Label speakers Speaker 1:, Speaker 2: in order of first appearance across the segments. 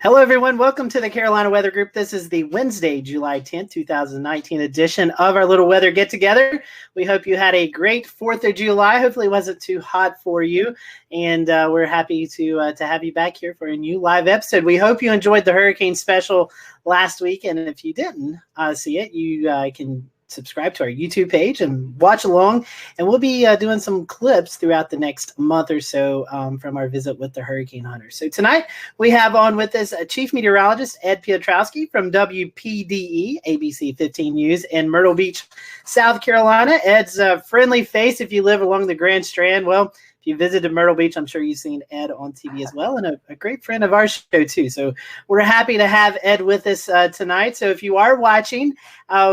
Speaker 1: Hello, everyone. Welcome to the Carolina Weather Group. This is the Wednesday, July 10th, 2019 edition of our little weather get-together. We hope you had a great 4th of July. Hopefully it wasn't too hot for you. And we're happy to have you back here for a new live episode. We hope you enjoyed the hurricane special last week. And if you didn't see it, you can subscribe to our YouTube page and watch along. And we'll be doing some clips throughout the next month or so from our visit with the hurricane hunters. So tonight we have on with us Chief Meteorologist Ed Piotrowski from WPDE ABC 15 News in Myrtle Beach, South Carolina. Ed's a friendly face if you live along the Grand Strand. Well, if you visited Myrtle Beach, I'm sure you've seen Ed on TV as well, and a great friend of our show too. So we're happy to have Ed with us tonight. So if you are watching,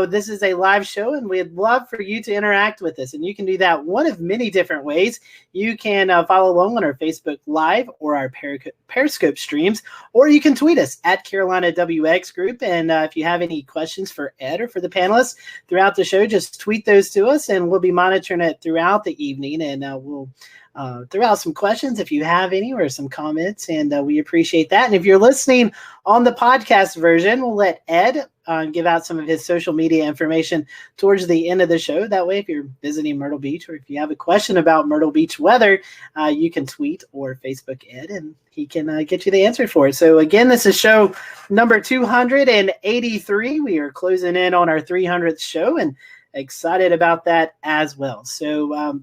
Speaker 1: this is a live show, and we'd love for you to interact with us. And you can do that one of many different ways. You can follow along on our Facebook Live or our Periscope streams, or you can tweet us at Carolina WX Group. And if you have any questions for Ed or for the panelists throughout the show, just tweet those to us, and we'll be monitoring it throughout the evening, and we'll throw out some questions if you have any or some comments, and we appreciate that. And if you're listening on the podcast version, we'll let Ed give out some of his social media information towards the end of the show. That way, if you're visiting Myrtle Beach or if you have a question about Myrtle Beach weather, you can tweet or Facebook Ed, and he can get you the answer for it. So again, this is show number 283. We are closing in on our 300th show, and excited about that as well. So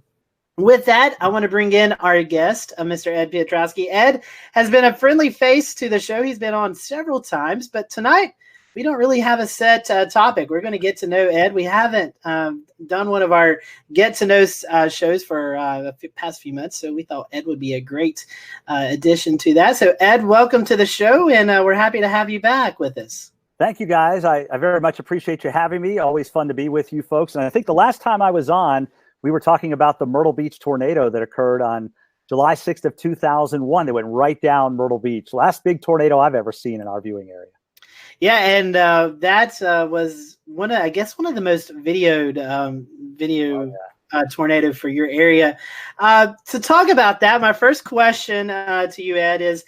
Speaker 1: with that, I want to bring in our guest, Mr. Ed Piotrowski. Ed has been a friendly face to the show. He's been on several times, but tonight we don't really have a set topic. We're going to get to know Ed. We haven't done one of our get-to-know shows for the past few months, so we thought Ed would be a great addition to that. So, Ed, welcome to the show, and we're happy to have you back with us.
Speaker 2: Thank you, guys. I very much appreciate you having me. Always fun to be with you folks. And I think the last time I was on, we were talking about the Myrtle Beach tornado that occurred on July 6th of 2001. That went right down Myrtle Beach. Last big tornado I've ever seen in our viewing area.
Speaker 1: Yeah, and that was one of the most videoed tornado for your area. To talk about that, my first question to you, Ed, is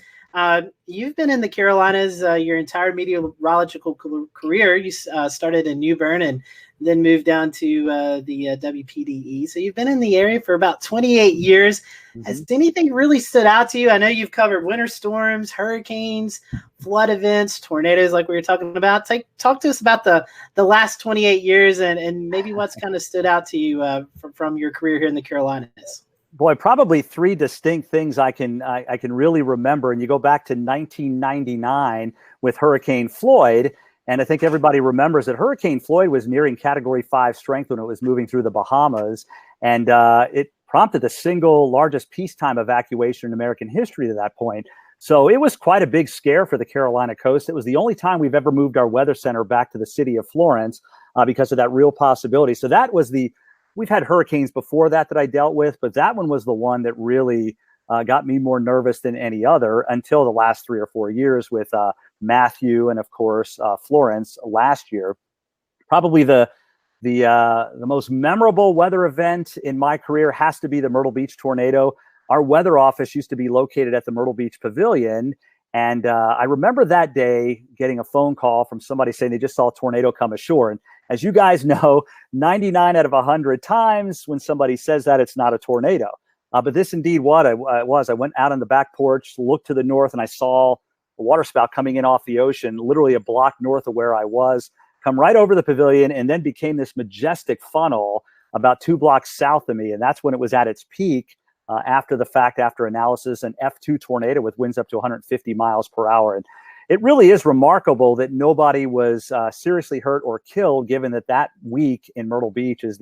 Speaker 1: you've been in the Carolinas your entire meteorological career. You started in New Bern and then moved down to the WPDE. So you've been in the area for about 28 years. Mm-hmm. Has anything really stood out to you? I know you've covered winter storms, hurricanes, flood events, tornadoes like we were talking about. Talk to us about the last 28 years and maybe what's kind of stood out to you from your career here in the Carolinas.
Speaker 2: Boy, probably three distinct things I can really remember. And you go back to 1999 with Hurricane Floyd. And I think everybody remembers that Hurricane Floyd was nearing Category 5 strength when it was moving through the Bahamas. And it prompted the single largest peacetime evacuation in American history to that point. So it was quite a big scare for the Carolina coast. It was the only time we've ever moved our weather center back to the city of Florence because of that real possibility. So that was we've had hurricanes before that I dealt with, but that one was the one that really got me more nervous than any other until the last 3 or 4 years with Matthew and, of course, Florence last year. Probably the most memorable weather event in my career has to be the Myrtle Beach tornado. Our weather office used to be located at the Myrtle Beach Pavilion, and I remember that day getting a phone call from somebody saying they just saw a tornado come ashore. And as you guys know, 99 out of 100 times when somebody says that, it's not a tornado. But this indeed what it was. I went out on the back porch, looked to the north, and I saw a waterspout coming in off the ocean, literally a block north of where I was, come right over the pavilion, and then became this majestic funnel about 2 blocks south of me. And that's when it was at its peak after the fact, after analysis, an F2 tornado with winds up to 150 miles per hour. And it really is remarkable that nobody was seriously hurt or killed, given that week in Myrtle Beach is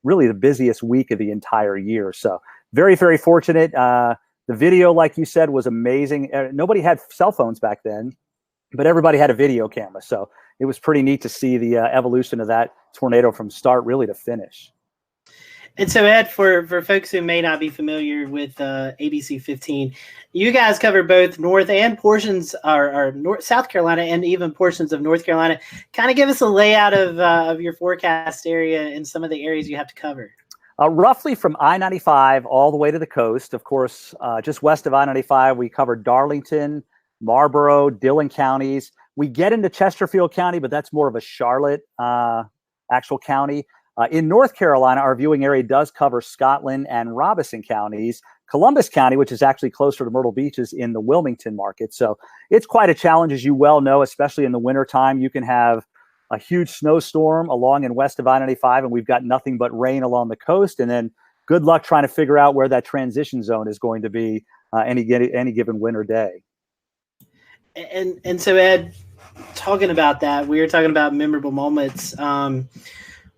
Speaker 2: really the busiest week of the entire year. So very, very fortunate. The video, like you said, was amazing. Nobody had cell phones back then, but everybody had a video camera. So it was pretty neat to see the evolution of that tornado from start really to finish.
Speaker 1: And so, Ed, for folks who may not be familiar with ABC 15, you guys cover both North and portions or South Carolina and even portions of North Carolina. Kind of give us a layout of your forecast area and some of the areas you have to cover.
Speaker 2: Roughly from I-95 all the way to the coast. Of course, just west of I-95, we covered Darlington, Marlboro, Dillon counties. We get into Chesterfield County, but that's more of a Charlotte actual county. In North Carolina, our viewing area does cover Scotland and Robeson counties. Columbus County, which is actually closer to Myrtle Beach, is in the Wilmington market. So it's quite a challenge, as you well know, especially in the wintertime. You can have a huge snowstorm along and west of I-95, and we've got nothing but rain along the coast. And then good luck trying to figure out where that transition zone is going to be any given winter day.
Speaker 1: And so, Ed, talking about that, we were talking about memorable moments.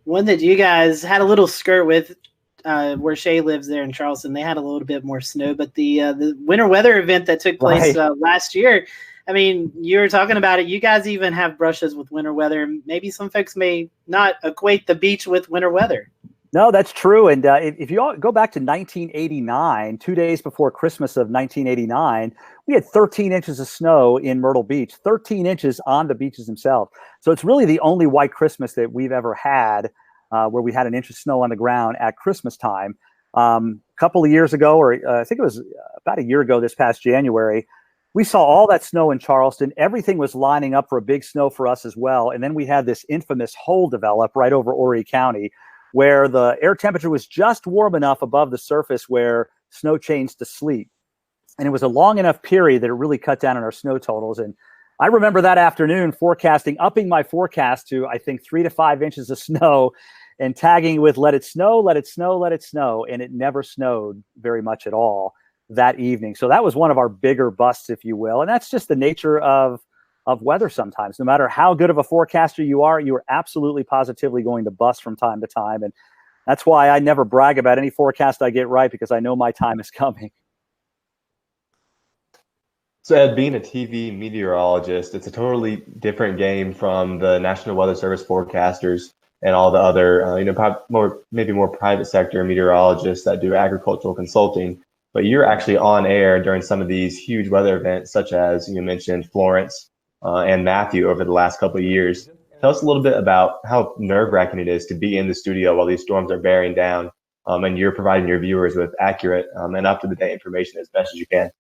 Speaker 1: One that you guys had a little skirt with, where Shay lives there in Charleston, they had a little bit more snow. But the winter weather event that took place last year, I mean, you were talking about it. You guys even have brushes with winter weather. Maybe some folks may not equate the beach with winter weather. No,
Speaker 2: that's true. And if you all go back to 1989, 2 days before Christmas of 1989, we had 13 inches of snow in Myrtle Beach, 13 inches on the beaches themselves. So it's really the only white Christmas that we've ever had where we had an inch of snow on the ground at Christmas time. A couple of years ago, or I think it was about a year ago this past January, we saw all that snow in Charleston. Everything was lining up for a big snow for us as well. And then we had this infamous hole develop right over Horry County, where the air temperature was just warm enough above the surface where snow changed to sleet. And it was a long enough period that it really cut down on our snow totals. And I remember that afternoon upping my forecast to, I think, 3 to 5 inches of snow and tagging with let it snow, let it snow, let it snow. And it never snowed very much at all that evening. So that was one of our bigger busts, if you will. And that's just the nature of weather sometimes. No matter how good of a forecaster you are absolutely positively going to bust from time to time. And that's why I never brag about any forecast I get right, because I know my time is coming.
Speaker 3: So Ed, being a TV meteorologist, it's a totally different game from the National Weather Service forecasters and all the other, maybe more private sector meteorologists that do agricultural consulting. But you're actually on air during some of these huge weather events, such as you mentioned Florence and Matthew over the last couple of years. Tell us a little bit about how nerve-wracking it is to be in the studio while these storms are bearing down, and you're providing your viewers with accurate and up-to-the-date information as best as you can.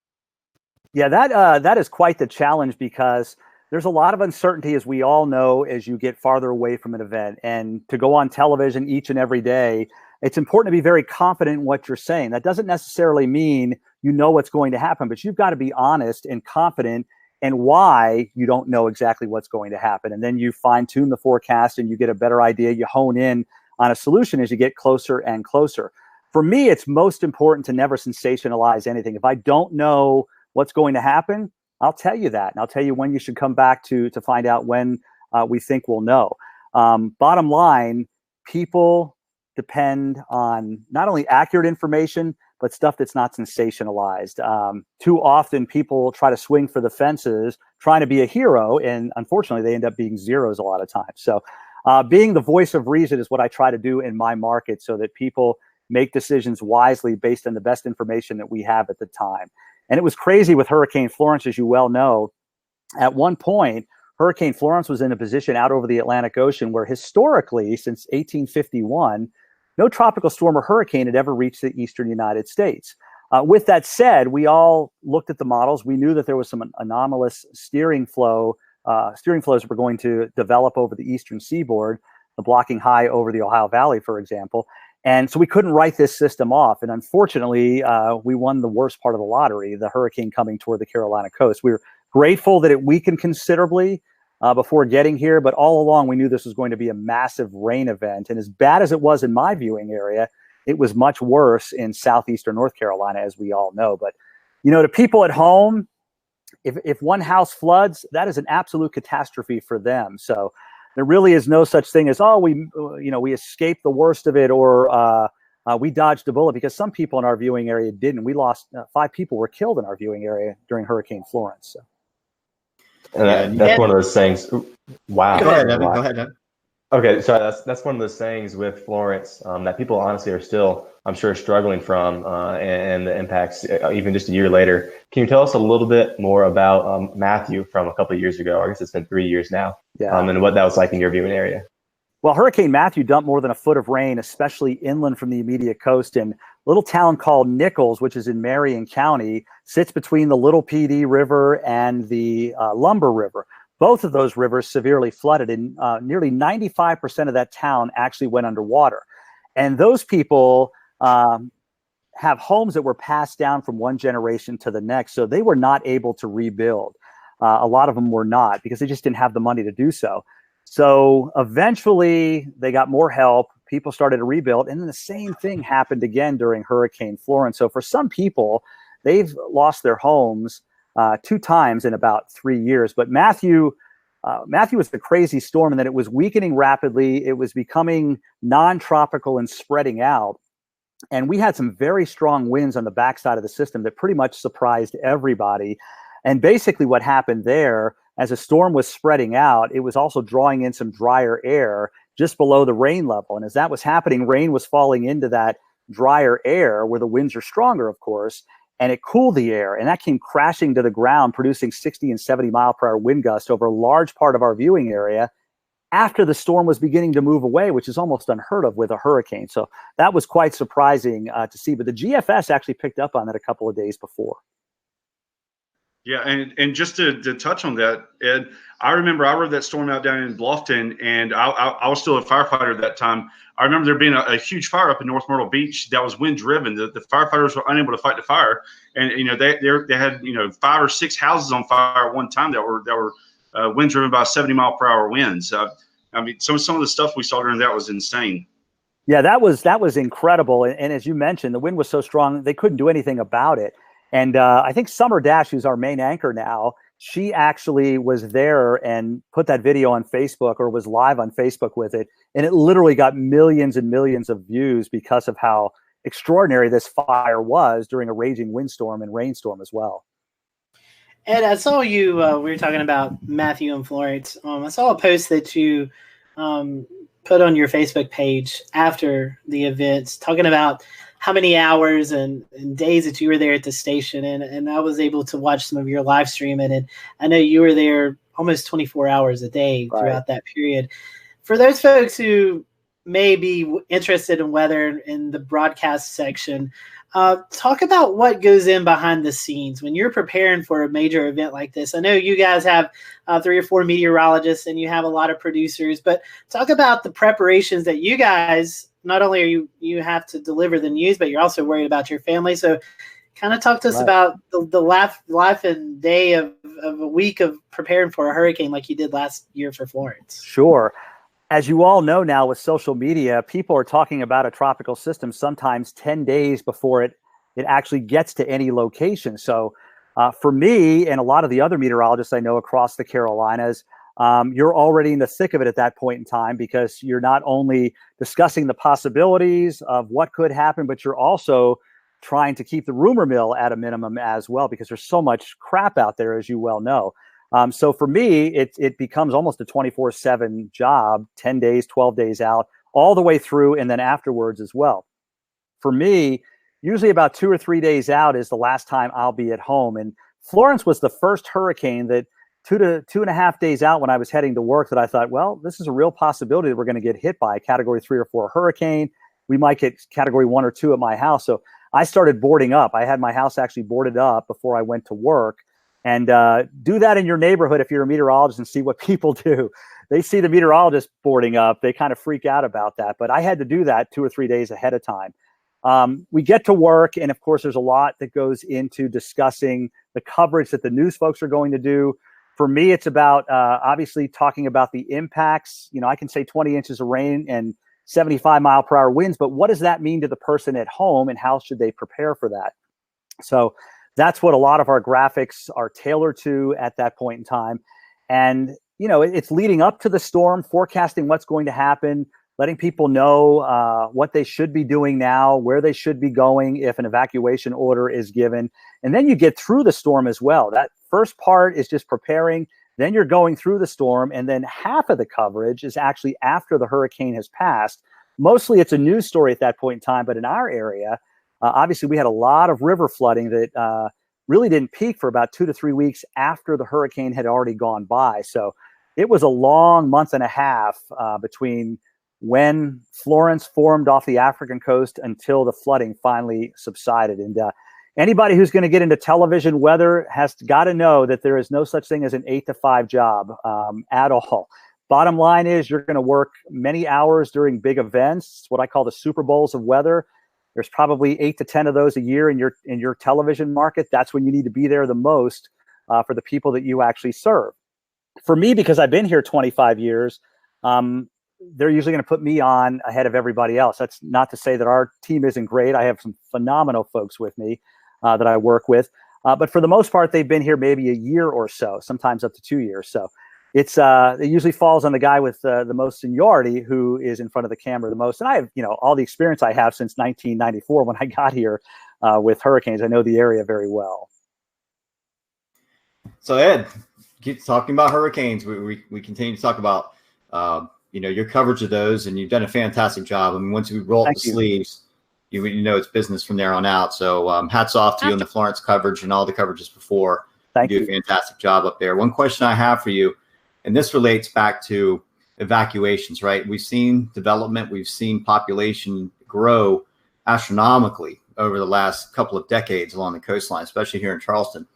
Speaker 2: Yeah, that is quite the challenge, because there's a lot of uncertainty, as we all know, as you get farther away from an event. And to go on television each and every day, it's important to be very confident in what you're saying. That doesn't necessarily mean you know what's going to happen, but you've got to be honest and confident in why you don't know exactly what's going to happen. And then you fine-tune the forecast and you get a better idea. You hone in on a solution as you get closer and closer. For me, it's most important to never sensationalize anything. If I don't know what's going to happen, I'll tell you that. And I'll tell you when you should come back to find out when we think we'll know. Bottom line, people depend on not only accurate information, but stuff that's not sensationalized. Too often people try to swing for the fences, trying to be a hero, and unfortunately they end up being zeros a lot of times. So being the voice of reason is what I try to do in my market, so that people make decisions wisely based on the best information that we have at the time. And it was crazy with Hurricane Florence, as you well know. At one point, Hurricane Florence was in a position out over the Atlantic Ocean where historically, since 1851, no tropical storm or hurricane had ever reached the eastern United States. With that said, we all looked at the models. We knew that there was some anomalous steering flows were going to develop over the eastern seaboard, the blocking high over the Ohio Valley, for example. And so we couldn't write this system off. And unfortunately, we won the worst part of the lottery, the hurricane coming toward the Carolina coast. We were grateful that it weakened considerably before getting here, but all along we knew this was going to be a massive rain event. And as bad as it was in my viewing area, it was much worse in southeastern North Carolina, as we all know. But, to people at home, if one house floods, that is an absolute catastrophe for them. So there really is no such thing as, we escaped the worst of it, or we dodged a bullet, because some people in our viewing area didn't. We lost 5 people were killed in our viewing area during Hurricane Florence. So.
Speaker 3: And that's one of those things. Wow.
Speaker 4: Go ahead, Evan. Go ahead, Evan.
Speaker 3: Okay, so that's one of those sayings with Florence that people honestly are still, I'm sure, struggling from, and the impacts even just a year later. Can you tell us a little bit more about Matthew from a couple of years ago? I guess it's been 3 years now.
Speaker 2: Yeah.
Speaker 3: And what that was like in your viewing area.
Speaker 2: Well, Hurricane Matthew dumped more than a foot of rain, especially inland from the immediate coast. And little town called Nichols, which is in Marion County, sits between the Little PD River and the Lumber River. Both of those rivers severely flooded, and nearly 95% of that town actually went underwater. And those people have homes that were passed down from one generation to the next, so they were not able to rebuild. A lot of them were not, because they just didn't have the money to do so. So eventually they got more help. People started to rebuild, and then the same thing happened again during Hurricane Florence. So for some people, they've lost their homes 2 times in about 3 years. But Matthew was the crazy storm, and that it was weakening rapidly. It was becoming non-tropical and spreading out. And we had some very strong winds on the backside of the system that pretty much surprised everybody. And basically what happened there, as a storm was spreading out, it was also drawing in some drier air just below the rain level. And as that was happening, rain was falling into that drier air where the winds are stronger, of course, and it cooled the air. And that came crashing to the ground, producing 60 and 70 mile per hour wind gusts over a large part of our viewing area after the storm was beginning to move away, which is almost unheard of with a hurricane. So that was quite surprising to see. But the GFS actually picked up on that a couple of days before.
Speaker 4: Yeah, and just to touch on that, Ed, I remember I rode that storm out down in Bluffton, and I was still a firefighter at that time. I remember there being a huge fire up in North Myrtle Beach that was wind driven. The firefighters were unable to fight the fire, and they had 5 or 6 houses on fire at one time that were wind driven by 70 mile per hour winds. I mean, some of the stuff we saw during that was insane.
Speaker 2: Yeah, that was incredible. And as you mentioned, the wind was so strong they couldn't do anything about it. And I think Summer Dash, who's our main anchor now, she actually was there and put that video on Facebook, or was live on Facebook with it. And it literally got millions and millions of views because of how extraordinary this fire was during a raging windstorm and rainstorm as well.
Speaker 1: Ed, I saw you, we were talking about Matthew and Florence. I saw a post that you put on your Facebook page after the events, talking about how many hours and days that you were there at the station. And I was able to watch some of your live streaming. And I know you were there almost 24 hours a day throughout that period. For those folks who may be interested in weather in the broadcast section, talk about what goes in behind the scenes when you're preparing for a major event like this. I know you guys have 3 or 4 meteorologists and you have a lot of producers, but talk about the preparations that you guys, not only are you have to deliver the news, but you're also worried about your family. So kind of talk to us about the life and day of a week of preparing for a hurricane like you did last year for Florence.
Speaker 2: Sure. As you all know now with social media, people are talking about a tropical system sometimes 10 days before it actually gets to any location. So for me and a lot of the other meteorologists I know across the Carolinas, you're already in the thick of it at that point in time, because you're not only discussing the possibilities of what could happen, but you're also trying to keep the rumor mill at a minimum as well, because there's so much crap out there, as you well know. So for me, it becomes almost a 24/7 job, 10 days, 12 days out, all the way through, and then afterwards as well. For me, usually about 2 or 3 days out is the last time I'll be at home. And Florence was the first hurricane that 2 to 2.5 days out when I was heading to work that I thought, well, this is a real possibility that we're going to get hit by a Category 3 or 4 hurricane. We might get Category 1 or 2 at my house. So I started boarding up. I had my house actually boarded up before I went to work. And do that in your neighborhood if you're a meteorologist and see what people do. They see the meteorologist boarding up. They kind of freak out about that. But I had to do that 2 or 3 days ahead of time. We get to work, and of course, there's a lot that goes into discussing the coverage that the news folks are going to do. For me, it's about obviously talking about the impacts. I can say 20 inches of rain and 75 mile per hour winds, but what does that mean to the person at home, and how should they prepare for that? So that's what a lot of our graphics are tailored to at that point in time. And, it's leading up to the storm, forecasting what's going to happen, letting people know what they should be doing now, where they should be going if an evacuation order is given. And then you get through the storm as well. That first part is just preparing. Then you're going through the storm. And then half of the coverage is actually after the hurricane has passed. Mostly it's a news story at that point in time. But in our area, obviously, we had a lot of river flooding that really didn't peak for about 2 to 3 weeks after the hurricane had already gone by. So it was a long month and a half between when Florence formed off the African coast until the flooding finally subsided. And anybody who's going to get into television weather has got to know that there is no such thing as an 8-to-5 job at all. Bottom line is you're going to work many hours during big events, what I call the Super Bowls of weather. There's probably 8 to 10 of those a year in your television market. That's when you need to be there the most for the people that you actually serve. For me, because I've been here 25 years, they're usually going to put me on ahead of everybody else. That's not to say that our team isn't great. I have some phenomenal folks with me that I work with. But for the most part, they've been here maybe a year or so, sometimes up to 2 years. So it usually falls on the guy with the most seniority who is in front of the camera the most. And I have, all the experience I have since 1994 when I got here with hurricanes. I know the area very well.
Speaker 5: So Ed, keep talking about hurricanes. We continue to talk about your coverage of those, and you've done a fantastic job. I mean, once we roll up the sleeves, you know it's business from there on out. So hats off to you on the Florence coverage and all the coverages before. You do a fantastic job up there. One question I have for you, and this relates back to evacuations, right? We've seen development, we've seen population grow astronomically over the last couple of decades along the coastline, especially here in Charleston.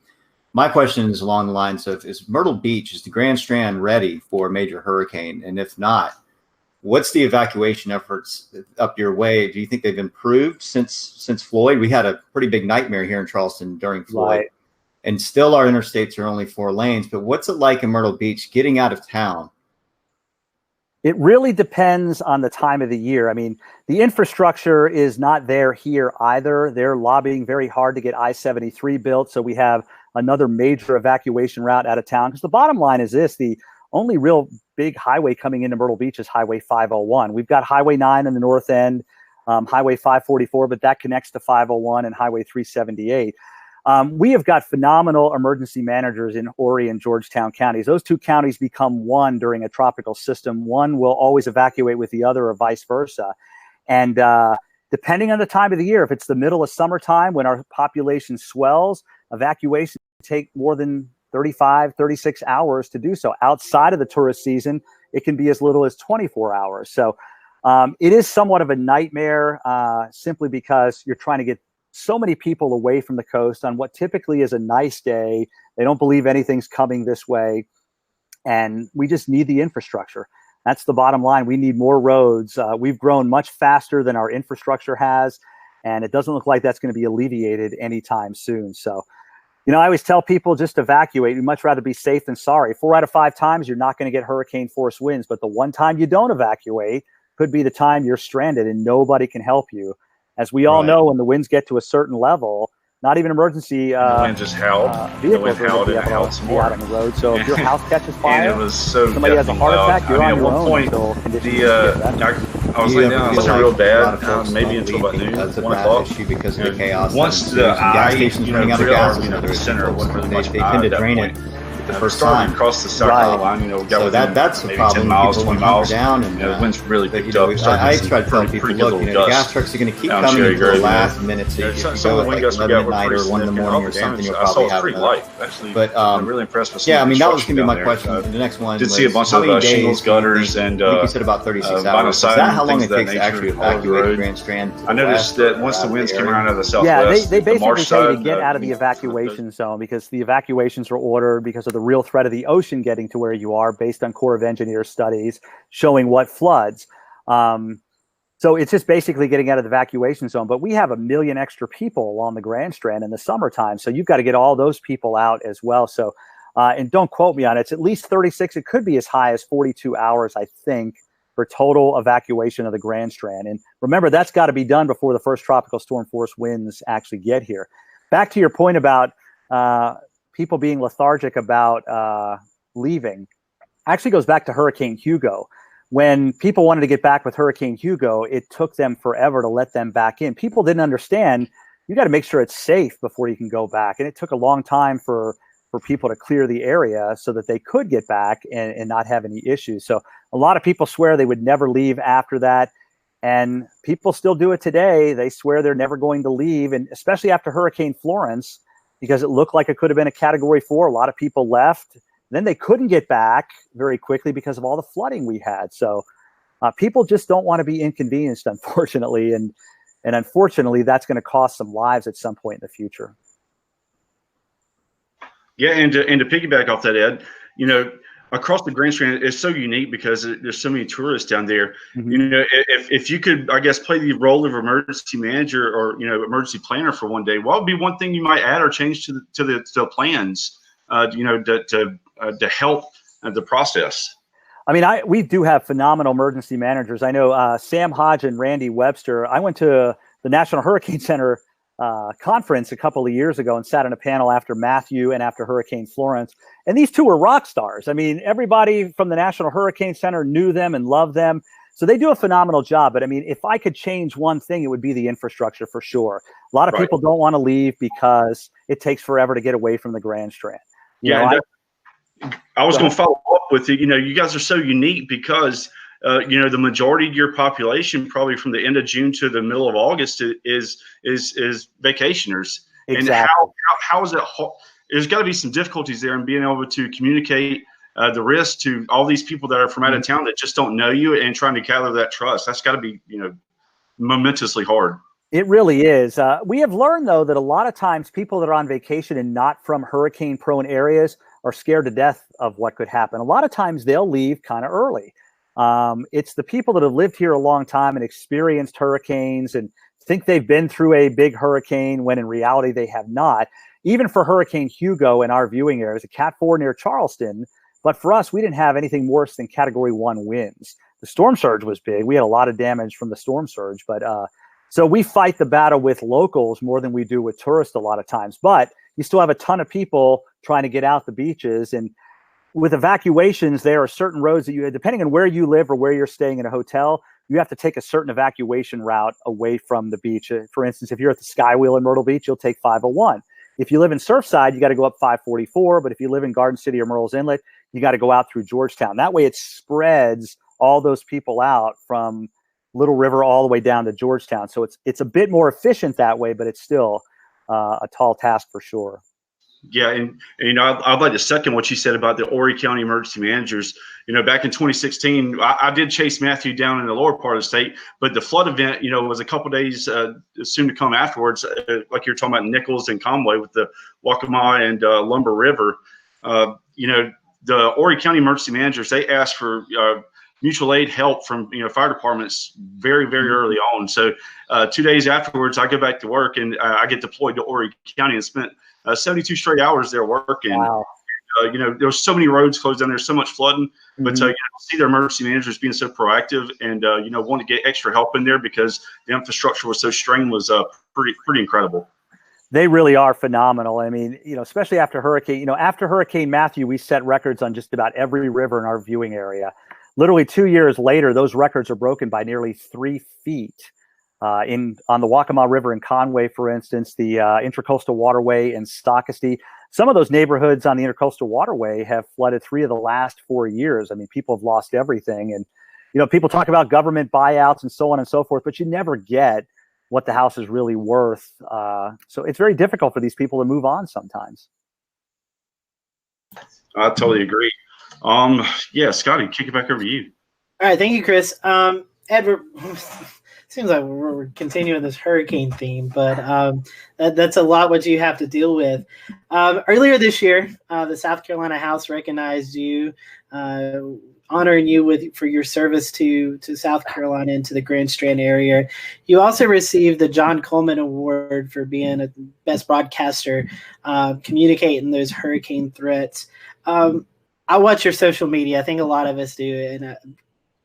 Speaker 5: My question is along the lines of, is Myrtle Beach, is the Grand Strand ready for a major hurricane? And if not, what's the evacuation efforts up your way? Do you think they've improved since Floyd? We had a pretty big nightmare here in Charleston during Floyd. Right. And still our interstates are only 4 lanes. But what's it like in Myrtle Beach getting out of town?
Speaker 2: It really depends on the time of the year. I mean, the infrastructure is not there here either. They're lobbying very hard to get I-73 built. So we have another major evacuation route out of town. Because the bottom line is this, the only real big highway coming into Myrtle Beach is Highway 501. We've got Highway 9 in the north end, Highway 544, but that connects to 501 and Highway 378. We have got phenomenal emergency managers in Horry and Georgetown counties. Those 2 counties become one during a tropical system. One will always evacuate with the other or vice versa. And depending on the time of the year, if it's the middle of summertime when our population swells, evacuation take more than 35, 36 hours to do so. Outside of the tourist season, it can be as little as 24 hours. So it is somewhat of a nightmare simply because you're trying to get so many people away from the coast on what typically is a nice day. They don't believe anything's coming this way. And we just need the infrastructure. That's the bottom line. We need more roads. We've grown much faster than our infrastructure has. And it doesn't look like that's going to be alleviated anytime soon. So, I always tell people just evacuate. You'd much rather be safe than sorry. 4 out of 5 times, you're not going to get hurricane force winds. But the one time you don't evacuate could be the time you're stranded and nobody can help you. As we all know, when the winds get to a certain level, not even emergency
Speaker 4: the wind just howled.
Speaker 2: Vehicles
Speaker 4: howled and howled some more
Speaker 2: out on the road. So if your house catches fire,
Speaker 4: and it was so
Speaker 2: somebody has a heart attack, you're on your own
Speaker 4: point,
Speaker 2: until conditions get
Speaker 4: I was laying down, it wasn't real bad, maybe until about noon, 1 o'clock.
Speaker 5: Because of the chaos.
Speaker 4: Once the
Speaker 5: gas stations running out of gas,
Speaker 4: the center wasn't really much
Speaker 5: they tend to drain it the first time
Speaker 4: across the South Carolina line.
Speaker 5: So that's the problem.
Speaker 4: 10 miles,
Speaker 5: people
Speaker 4: 20 miles
Speaker 5: down, and
Speaker 4: the winds really picked up.
Speaker 5: I try to tell people, look, the gas trucks are going to keep coming until the last minute. So if you go at like 11 at night or 1 in the morning or something, you'll probably have
Speaker 4: light. Actually,
Speaker 5: but
Speaker 4: I'm really impressed with.
Speaker 5: Yeah, I mean that was going to be my question. The next one.
Speaker 4: Did see a bunch of shingles, gutters, and
Speaker 5: I think you said about 36 hours. Is that how long it takes to actually evacuate the Grand Strand?
Speaker 4: I noticed that once the winds came around out of the southwest,
Speaker 2: yeah, they basically say to get out of the evacuation zone because the evacuations are ordered because of the real threat of the ocean getting to where you are based on Corps of Engineers studies showing what floods. So it's just basically getting out of the evacuation zone. But we have 1 million extra people along the Grand Strand in the summertime. So you've got to get all those people out as well. So, and don't quote me on it, it's at least 36. It could be as high as 42 hours, I think, for total evacuation of the Grand Strand. And remember, that's got to be done before the first tropical storm force winds actually get here. Back to your point about people being lethargic about leaving, actually goes back to Hurricane Hugo. When people wanted to get back with Hurricane Hugo, it took them forever to let them back in. People didn't understand, you got to make sure it's safe before you can go back. And it took a long time for people to clear the area so that they could get back and not have any issues. So a lot of people swear they would never leave after that. And people still do it today. They swear they're never going to leave. And especially after Hurricane Florence, because it looked like it could have been a Category 4. A lot of people left. Then they couldn't get back very quickly because of all the flooding we had. So People just don't want to be inconvenienced, unfortunately, and unfortunately, that's going to cost some lives at some point in the future.
Speaker 4: Yeah, and to piggyback off that, Ed, across the Grand Strand is so unique because there's so many tourists down there.
Speaker 2: Mm-hmm.
Speaker 4: If you could, I guess, play the role of emergency manager or emergency planner for one day, what would be one thing you might add or change to the plans, to help the process?
Speaker 2: I mean, we do have phenomenal emergency managers. I know Sam Hodge and Randy Webster. I went to the National Hurricane Center conference a couple of years ago and sat on a panel after Matthew and after Hurricane Florence. And these two were rock stars. I mean, everybody from the National Hurricane Center knew them and loved them. So they do a phenomenal job. But I mean, if I could change one thing, it would be the infrastructure for sure. A lot of people don't want to leave because it takes forever to get away from the Grand Strand. I
Speaker 4: was going to follow up with it. You guys are so unique because the majority of your population, probably from the end of June to the middle of August, is vacationers.
Speaker 2: Exactly.
Speaker 4: And how is it? There's got to be some difficulties there in being able to communicate the risk to all these people that are from out of town that just don't know you and trying to gather that trust. That's got to be momentously hard.
Speaker 2: It really is. We have learned, though, that a lot of times people that are on vacation and not from hurricane-prone areas are scared to death of what could happen. A lot of times they'll leave kind of early. It's the people that have lived here a long time and experienced hurricanes and think they've been through a big hurricane when in reality they have not. Even for Hurricane Hugo in our viewing area, it was a Cat 4 near Charleston. But for us, we didn't have anything worse than Category 1 winds. The storm surge was big. We had a lot of damage from the storm surge. But so we fight the battle with locals more than we do with tourists a lot of times. But you still have a ton of people trying to get out the beaches. And with evacuations, there are certain roads that depending on where you live or where you're staying in a hotel, you have to take a certain evacuation route away from the beach. For instance, if you're at the Skywheel in Myrtle Beach, you'll take 501. If you live in Surfside, you got to go up 544. But if you live in Garden City or Murrells Inlet, you got to go out through Georgetown. That way it spreads all those people out from Little River all the way down to Georgetown. So it's a bit more efficient that way, but it's still a tall task for sure.
Speaker 4: Yeah, and I'd like to second what you said about the Horry County emergency managers. Back in 2016, I did chase Matthew down in the lower part of the state, but the flood event, was a couple days soon to come afterwards, like you're talking about Nichols and Conway with the Waccamaw and Lumber River. The Horry County emergency managers, they asked for mutual aid help from fire departments very, very early on. So 2 days afterwards, I go back to work and I get deployed to Horry County and spent 72 straight hours there working.
Speaker 2: Wow.
Speaker 4: There was so many roads closed down there, so much flooding. But see their emergency managers being so proactive and wanting to get extra help in there because the infrastructure was so strained was pretty incredible.
Speaker 2: They really are phenomenal. I mean, especially after Hurricane Matthew, we set records on just about every river in our viewing area. Literally 2 years later, those records are broken by nearly 3 feet. On the Waccamaw River in Conway, for instance, the Intracoastal Waterway in Stocasty. Some of those neighborhoods on the Intercoastal Waterway have flooded 3 of the last 4 years. I mean, people have lost everything. And, people talk about government buyouts and so on and so forth, but you never get what the house is really worth. So it's very difficult for these people to move on sometimes.
Speaker 4: I totally agree. Yeah, Scotty, kick it back over to you.
Speaker 1: All right. Thank you, Chris. Edward. Seems like we're continuing this hurricane theme, but that's a lot what you have to deal with. Earlier this year, the South Carolina House recognized you, honoring you for your service to South Carolina and to the Grand Strand area. You also received the John Coleman Award for being a best broadcaster, communicating those hurricane threats. I watch your social media. I think a lot of us do, and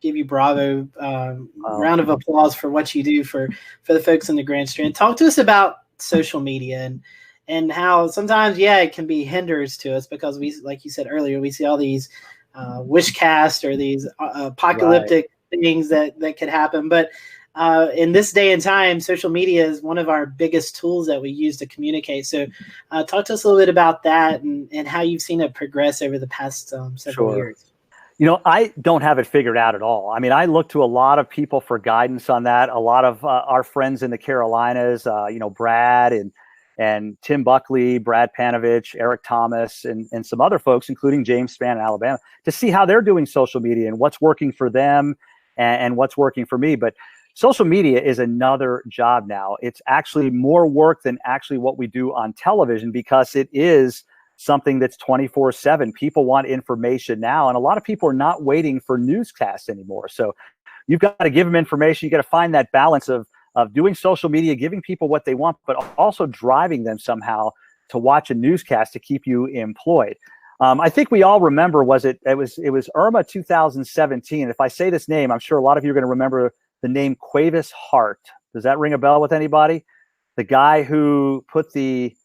Speaker 1: give you bravo, round of applause for what you do for the folks in the Grand Strand. Talk to us about social media and how sometimes, it can be hinders to us because we, like you said earlier, we see all these wishcast or these apocalyptic things that could happen. But in this day and time, social media is one of our biggest tools that we use to communicate. So talk to us a little bit about that and how you've seen it progress over the past several years.
Speaker 2: I don't have it figured out at all. I mean, I look to a lot of people for guidance on that. A lot of our friends in the Carolinas, Brad and Tim Buckley, Brad Panovich, Eric Thomas, and some other folks, including James Spann in Alabama, to see how they're doing social media and what's working for them and what's working for me. But social media is another job now. It's actually more work than actually what we do on television, because it is something that's 24/7. People want information now, and a lot of people are not waiting for newscasts anymore. So you've got to give them information. You got to find that balance of doing social media, giving people what they want, but also driving them somehow to watch a newscast to keep you employed. I think we all remember, it was Irma 2017. If I say this name, I'm sure a lot of you are going to remember the name Cuevas Hart. Does that ring a bell with anybody? The guy who put the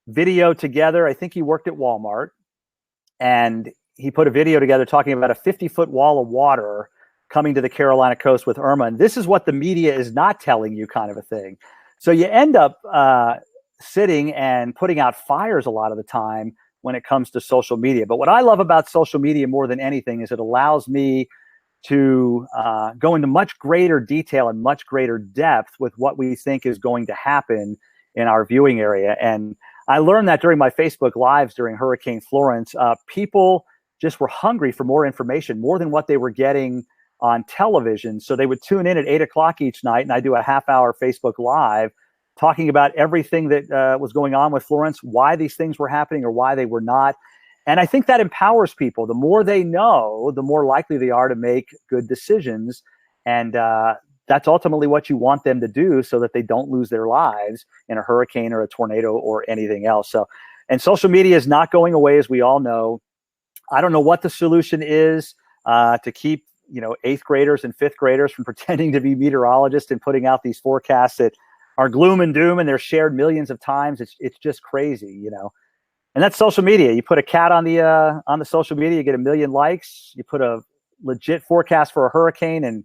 Speaker 2: video together, I think he worked at Walmart, and he put a video together talking about a 50-foot wall of water coming to the Carolina coast with Irma. And this is what the media is not telling you, kind of a thing. So you end up sitting and putting out fires a lot of the time when it comes to social media. But what I love about social media more than anything is it allows me to go into much greater detail and much greater depth with what we think is going to happen in our viewing area. And I learned that during my Facebook Lives during Hurricane Florence. People just were hungry for more information, more than what they were getting on television. So they would tune in at 8 o'clock each night, and I do a half-hour Facebook Live talking about everything that was going on with Florence, why these things were happening or why they were not. And I think that empowers people. The more they know, the more likely they are to make good decisions. And that's ultimately what you want them to do, so that they don't lose their lives in a hurricane or a tornado or anything else. So, and social media is not going away, as we all know. I don't know what the solution is to keep 8th graders and 5th graders from pretending to be meteorologists and putting out these forecasts that are gloom and doom, and they're shared millions of times. It's just crazy, And that's social media. You put a cat on the social media, you get 1 million likes. You put a legit forecast for a hurricane, and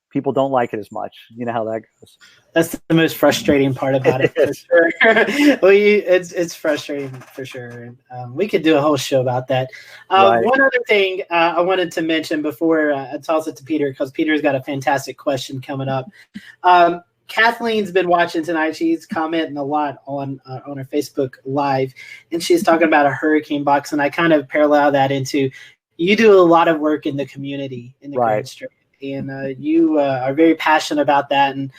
Speaker 2: people don't like it as much. You know how that goes.
Speaker 1: That's the most frustrating part about it, for sure. Well, it's frustrating for sure. We could do a whole show about that.
Speaker 2: Right.
Speaker 1: One other thing I wanted to mention before I toss it to Peter, because Peter's got a fantastic question coming up. Kathleen's been watching tonight. She's commenting a lot on her Facebook Live, and she's talking about a hurricane box. And I kind of parallel that into, you do a lot of work in the community in the Grand Strait. And you are very passionate about that, and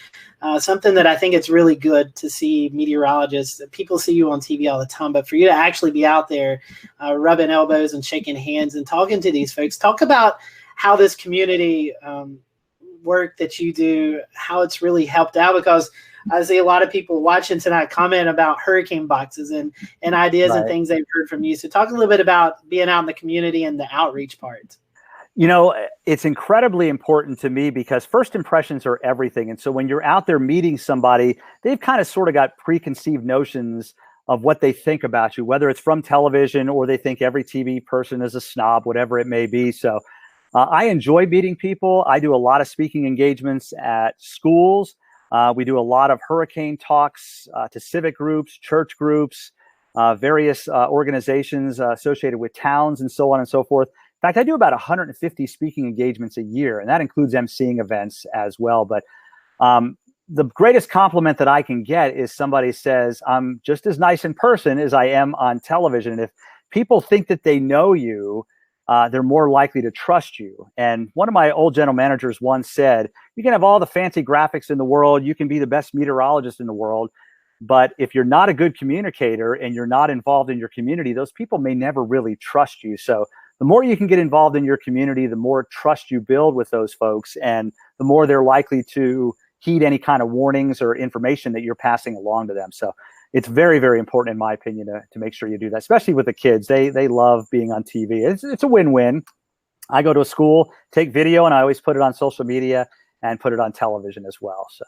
Speaker 1: something that I think it's really good to see meteorologists. People see you on TV all the time, but for you to actually be out there rubbing elbows and shaking hands and talking to these folks, talk about how this community work that you do, how it's really helped out, because I see a lot of people watching tonight comment about hurricane boxes and ideas and things they've heard from you. So talk a little bit about being out in the community and the outreach part.
Speaker 2: It's incredibly important to me, because first impressions are everything. And so when you're out there meeting somebody, they've kind of sort of got preconceived notions of what they think about you, whether it's from television or they think every TV person is a snob, whatever it may be. So I enjoy meeting people. I do a lot of speaking engagements at schools. We do a lot of hurricane talks to civic groups, church groups, various organizations associated with towns, and so on and so forth. In fact, I do about 150 speaking engagements a year, and that includes emceeing events as well. But the greatest compliment that I can get is somebody says, I'm just as nice in person as I am on television. And if people think that they know you, they're more likely to trust you. And one of my old general managers once said, you can have all the fancy graphics in the world, you can be the best meteorologist in the world, but if you're not a good communicator and you're not involved in your community, those people may never really trust you. So the more you can get involved in your community, the more trust you build with those folks, and the more they're likely to heed any kind of warnings or information that you're passing along to them. So it's very, very important, in my opinion, to make sure you do that, especially with the kids. They love being on TV. It's a win-win. I go to a school, take video, and I always put it on social media and put it on television as well. So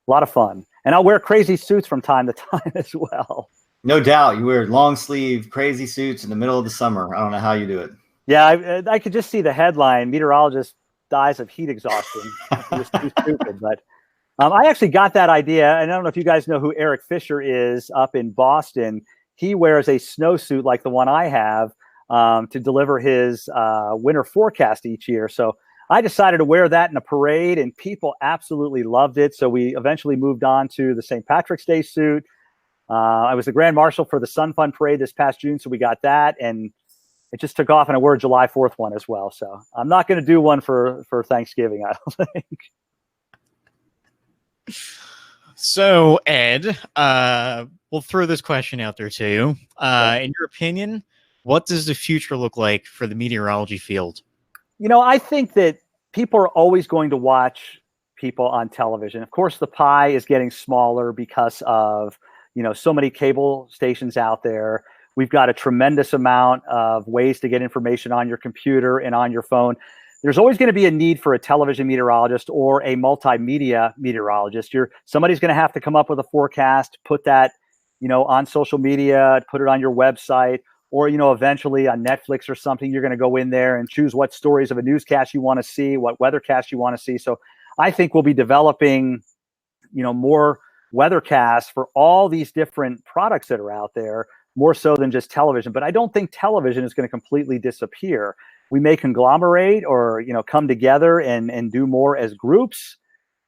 Speaker 2: a lot of fun. And I'll wear crazy suits from time to time as well.
Speaker 5: No doubt. You wear long sleeve, crazy suits in the middle of the summer. I don't know how you do it.
Speaker 2: Yeah, I could just see the headline, meteorologist dies of heat exhaustion. It was too stupid. But I actually got that idea. And I don't know if you guys know who Eric Fisher is up in Boston. He wears a snowsuit like the one I have to deliver his winter forecast each year. So I decided to wear that in a parade, and people absolutely loved it. So we eventually moved on to the St. Patrick's Day suit. I was the Grand Marshal for the Sun Fun Parade this past June, so we got that. And it just took off, and I wore a July 4th one as well. So I'm not going to do one for Thanksgiving, I don't think.
Speaker 6: So, Ed, we'll throw this question out there to you. In your opinion, what does the future look like for the meteorology field?
Speaker 2: You know, I think that people are always going to watch people on television. Of course, the pie is getting smaller because of, you know, so many cable stations out there. We've got a tremendous amount of ways to get information on your computer and on your phone. There's always going to be a need for a television meteorologist or a multimedia meteorologist. Somebody's going to have to come up with a forecast, put that, you know, on social media, put it on your website, or, you know, eventually on Netflix or something. You're going to go in there and choose what stories of a newscast you want to see, what weathercast you want to see. So I think we'll be developing, you know, more weathercasts for all these different products that are out there, more so than just television. But I don't think television is going to completely disappear. We may conglomerate or, you know, come together and do more as groups.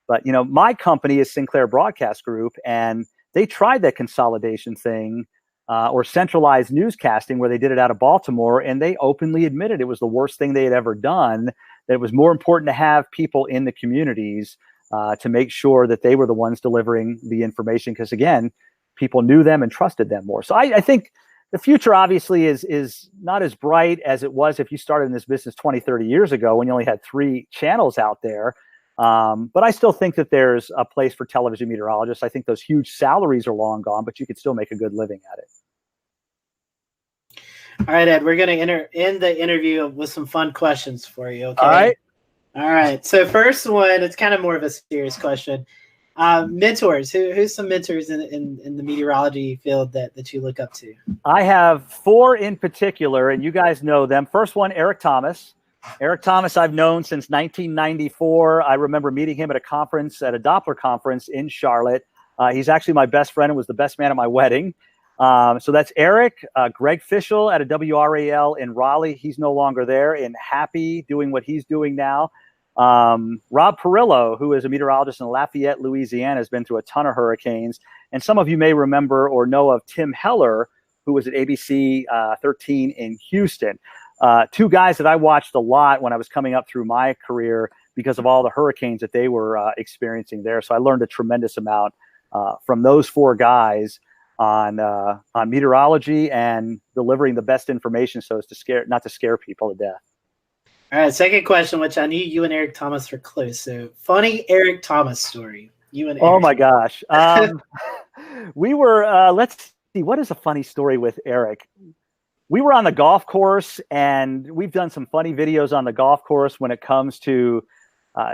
Speaker 2: But, you know, my company is Sinclair Broadcast Group, and they tried that consolidation thing or centralized newscasting where they did it out of Baltimore, and they openly admitted it was the worst thing they had ever done, that it was more important to have people in the communities to make sure that they were the ones delivering the information because, again, people knew them and trusted them more. So I think the future obviously is not as bright as it was if you started in this business 20, 30 years ago when you only had 3 channels out there. But I still think that there's a place for television meteorologists. I think those huge salaries are long gone, but you could still make a good living at it.
Speaker 1: All right, Ed, we're going to end the interview with some fun questions for you. Okay. All right. So first one, it's kind of more of a serious question. Mentors. Who's some mentors in the meteorology field that you look up to?
Speaker 2: I have 4 in particular, and you guys know them. First one, Eric Thomas. Eric Thomas I've known since 1994. I remember meeting him at a conference, at a Doppler conference in Charlotte. He's actually my best friend and was the best man at my wedding. So that's Eric. Greg Fischel at a WRAL in Raleigh. He's no longer there and happy doing what he's doing now. Rob Perillo, who is a meteorologist in Lafayette, Louisiana, has been through a ton of hurricanes. And some of you may remember or know of Tim Heller, who was at ABC 13 in Houston. 2 guys that I watched a lot when I was coming up through my career because of all the hurricanes that they were experiencing there. So I learned a tremendous amount from those 4 guys on meteorology and delivering the best information so as to not to scare people to death.
Speaker 1: All right, second question, which I knew you and Eric Thomas were close. So funny Eric Thomas story. You and Eric.
Speaker 2: Oh my gosh. We were, let's see, what is a funny story with Eric? We were on the golf course, and we've done some funny videos on the golf course when it comes to,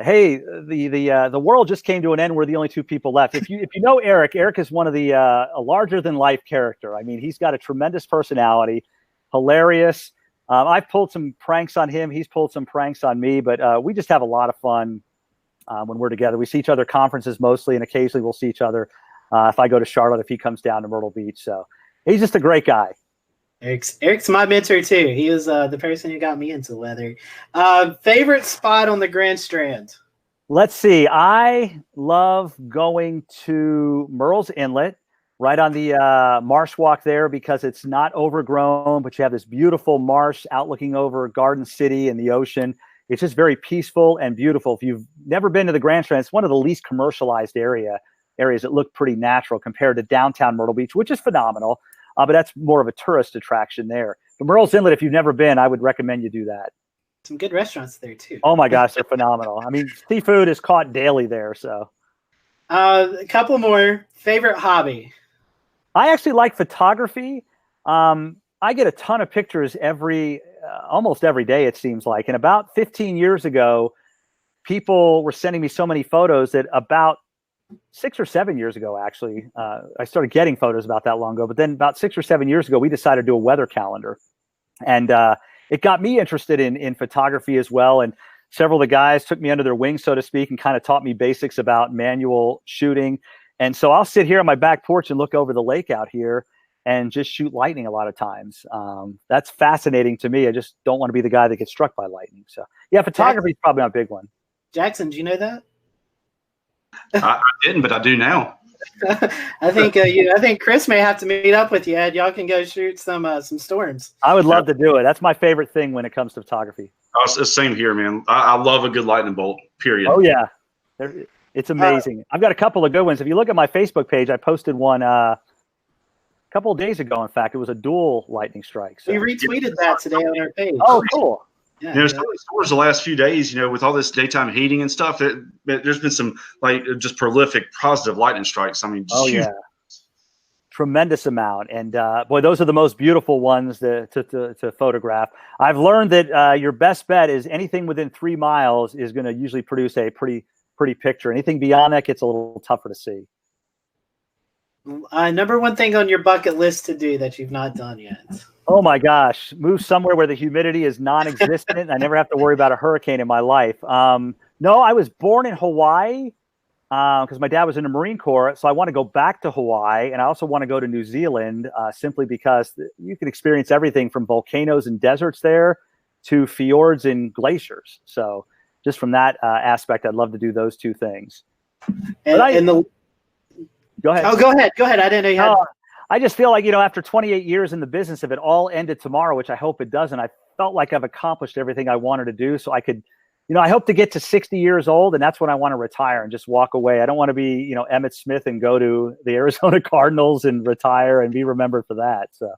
Speaker 2: hey, the world just came to an end. We're the only 2 people left. If you know Eric is one of the a larger than life character. I mean, he's got a tremendous personality, hilarious. I've pulled some pranks on him. He's pulled some pranks on me, but we just have a lot of fun when we're together. We see each other at conferences mostly, and occasionally we'll see each other if I go to Charlotte, if he comes down to Myrtle Beach. So he's just a great guy.
Speaker 1: Eric's my mentor too. He was the person who got me into weather. Favorite spot on the Grand Strand?
Speaker 2: Let's see. I love going to Murrells Inlet, right on the marsh walk there, because it's not overgrown, but you have this beautiful marsh outlooking over Garden City and the ocean. It's just very peaceful and beautiful. If you've never been to the Grand Strand, it's one of the least commercialized areas that look pretty natural compared to downtown Myrtle Beach, which is phenomenal. But that's more of a tourist attraction there. But Murrells Inlet, if you've never been, I would recommend you do that.
Speaker 1: Some good restaurants there too.
Speaker 2: Oh my gosh, they're phenomenal. I mean, seafood is caught daily there. So,
Speaker 1: a couple more. Favorite hobby?
Speaker 2: I actually like photography. I get a ton of pictures almost every day, it seems like. And about 15 years ago, people were sending me so many photos that about 6 or 7 years ago, actually, I started getting photos about that long ago. But then about 6 or 7 years ago, we decided to do a weather calendar. And it got me interested in photography as well. And several of the guys took me under their wing, so to speak, and kind of taught me basics about manual shooting. And so I'll sit here on my back porch and look over the lake out here and just shoot lightning a lot of times. That's fascinating to me. I just don't want to be the guy that gets struck by lightning. So yeah, photography is probably my big one.
Speaker 1: Jackson, do you know that?
Speaker 4: I didn't, but I do now.
Speaker 1: I think Chris may have to meet up with you, Ed. Y'all can go shoot some storms.
Speaker 2: I would love to do it. That's my favorite thing when it comes to photography.
Speaker 4: Same here, man. I love a good lightning bolt. Period.
Speaker 2: Oh yeah, it's amazing. I've got a couple of good ones. If you look at my Facebook page, I posted one a couple of days ago. In fact, it was a dual lightning strike. So.
Speaker 1: We retweeted that today on our page.
Speaker 2: Oh, cool.
Speaker 4: Yeah, stores the last few days, with all this daytime heating and stuff, there's been some just prolific positive lightning strikes. I mean, huge.
Speaker 2: Tremendous amount. And boy, those are the most beautiful ones to photograph. I've learned that your best bet is anything within 3 miles is going to usually produce a pretty picture. Anything beyond that gets a little tougher to see.
Speaker 1: Number one thing on your bucket list to do that you've not done yet.
Speaker 2: Oh my gosh, move somewhere where the humidity is non-existent. I never have to worry about a hurricane in my life. No, I was born in Hawaii because my dad was in the Marine Corps. So I want to go back to Hawaii. And I also want to go to New Zealand simply because you can experience everything from volcanoes and deserts there to fjords and glaciers. So just from that aspect, I'd love to do those two things.
Speaker 1: Go ahead. Oh, go ahead. I didn't know you had.
Speaker 2: I just feel like, after 28 years in the business, if it all ended tomorrow, which I hope it doesn't, I felt like I've accomplished everything I wanted to do. So I could, I hope to get to 60 years old, and that's when I want to retire and just walk away. I don't want to be, Emmitt Smith and go to the Arizona Cardinals and retire and be remembered for that. So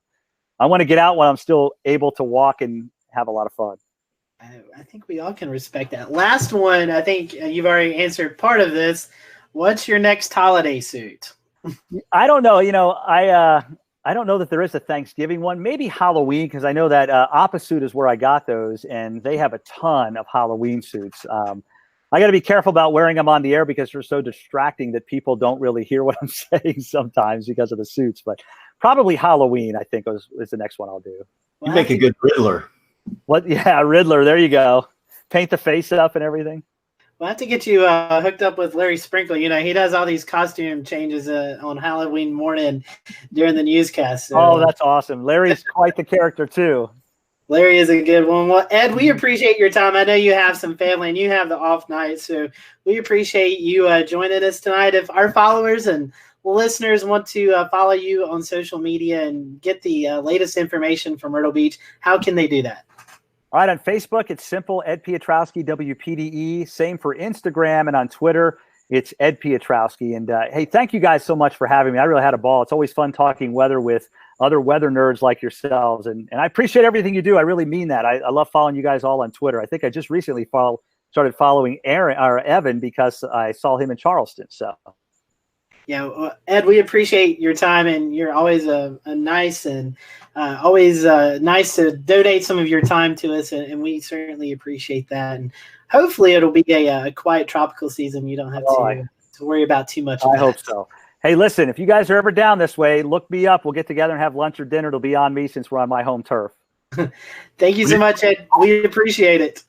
Speaker 2: I want to get out when I'm still able to walk and have a lot of fun.
Speaker 1: I think we all can respect that. Last one, I think you've already answered part of this. What's your next holiday suit?
Speaker 2: I don't know. I don't know that there is a Thanksgiving one. Maybe Halloween, because I know that Opposite is where I got those, and they have a ton of Halloween suits. I got to be careful about wearing them on the air because they're so distracting that people don't really hear what I'm saying sometimes because of the suits. But probably Halloween, I think, is the next one I'll do.
Speaker 5: You make a good Riddler.
Speaker 2: What? Yeah, Riddler. There you go. Paint the face up and everything.
Speaker 1: We'll have to get you hooked up with Larry Sprinkle. He does all these costume changes on Halloween morning during the newscast. So,
Speaker 2: oh, that's awesome. Larry's quite the character, too.
Speaker 1: Larry is a good one. Well, Ed, we appreciate your time. I know you have some family and you have the off night, so we appreciate you joining us tonight. If our followers and listeners want to follow you on social media and get the latest information from Myrtle Beach, how can they do that?
Speaker 2: All right, on Facebook, it's simple, Ed Piotrowski, WPDE. Same for Instagram, and on Twitter, it's Ed Piotrowski. And hey, thank you guys so much for having me. I really had a ball. It's always fun talking weather with other weather nerds like yourselves. And I appreciate everything you do. I really mean that. I love following you guys all on Twitter. I think I just recently started following Evan because I saw him in Charleston. So.
Speaker 1: Yeah, well, Ed, we appreciate your time, and you're always a nice and always nice to donate some of your time to us, and we certainly appreciate that. And hopefully it'll be a quiet tropical season. You don't have to worry about too much.
Speaker 2: I hope so. Hey, listen, if you guys are ever down this way, look me up. We'll get together and have lunch or dinner. It'll be on me since we're on my home turf.
Speaker 1: Thank you so much, Ed. We appreciate it.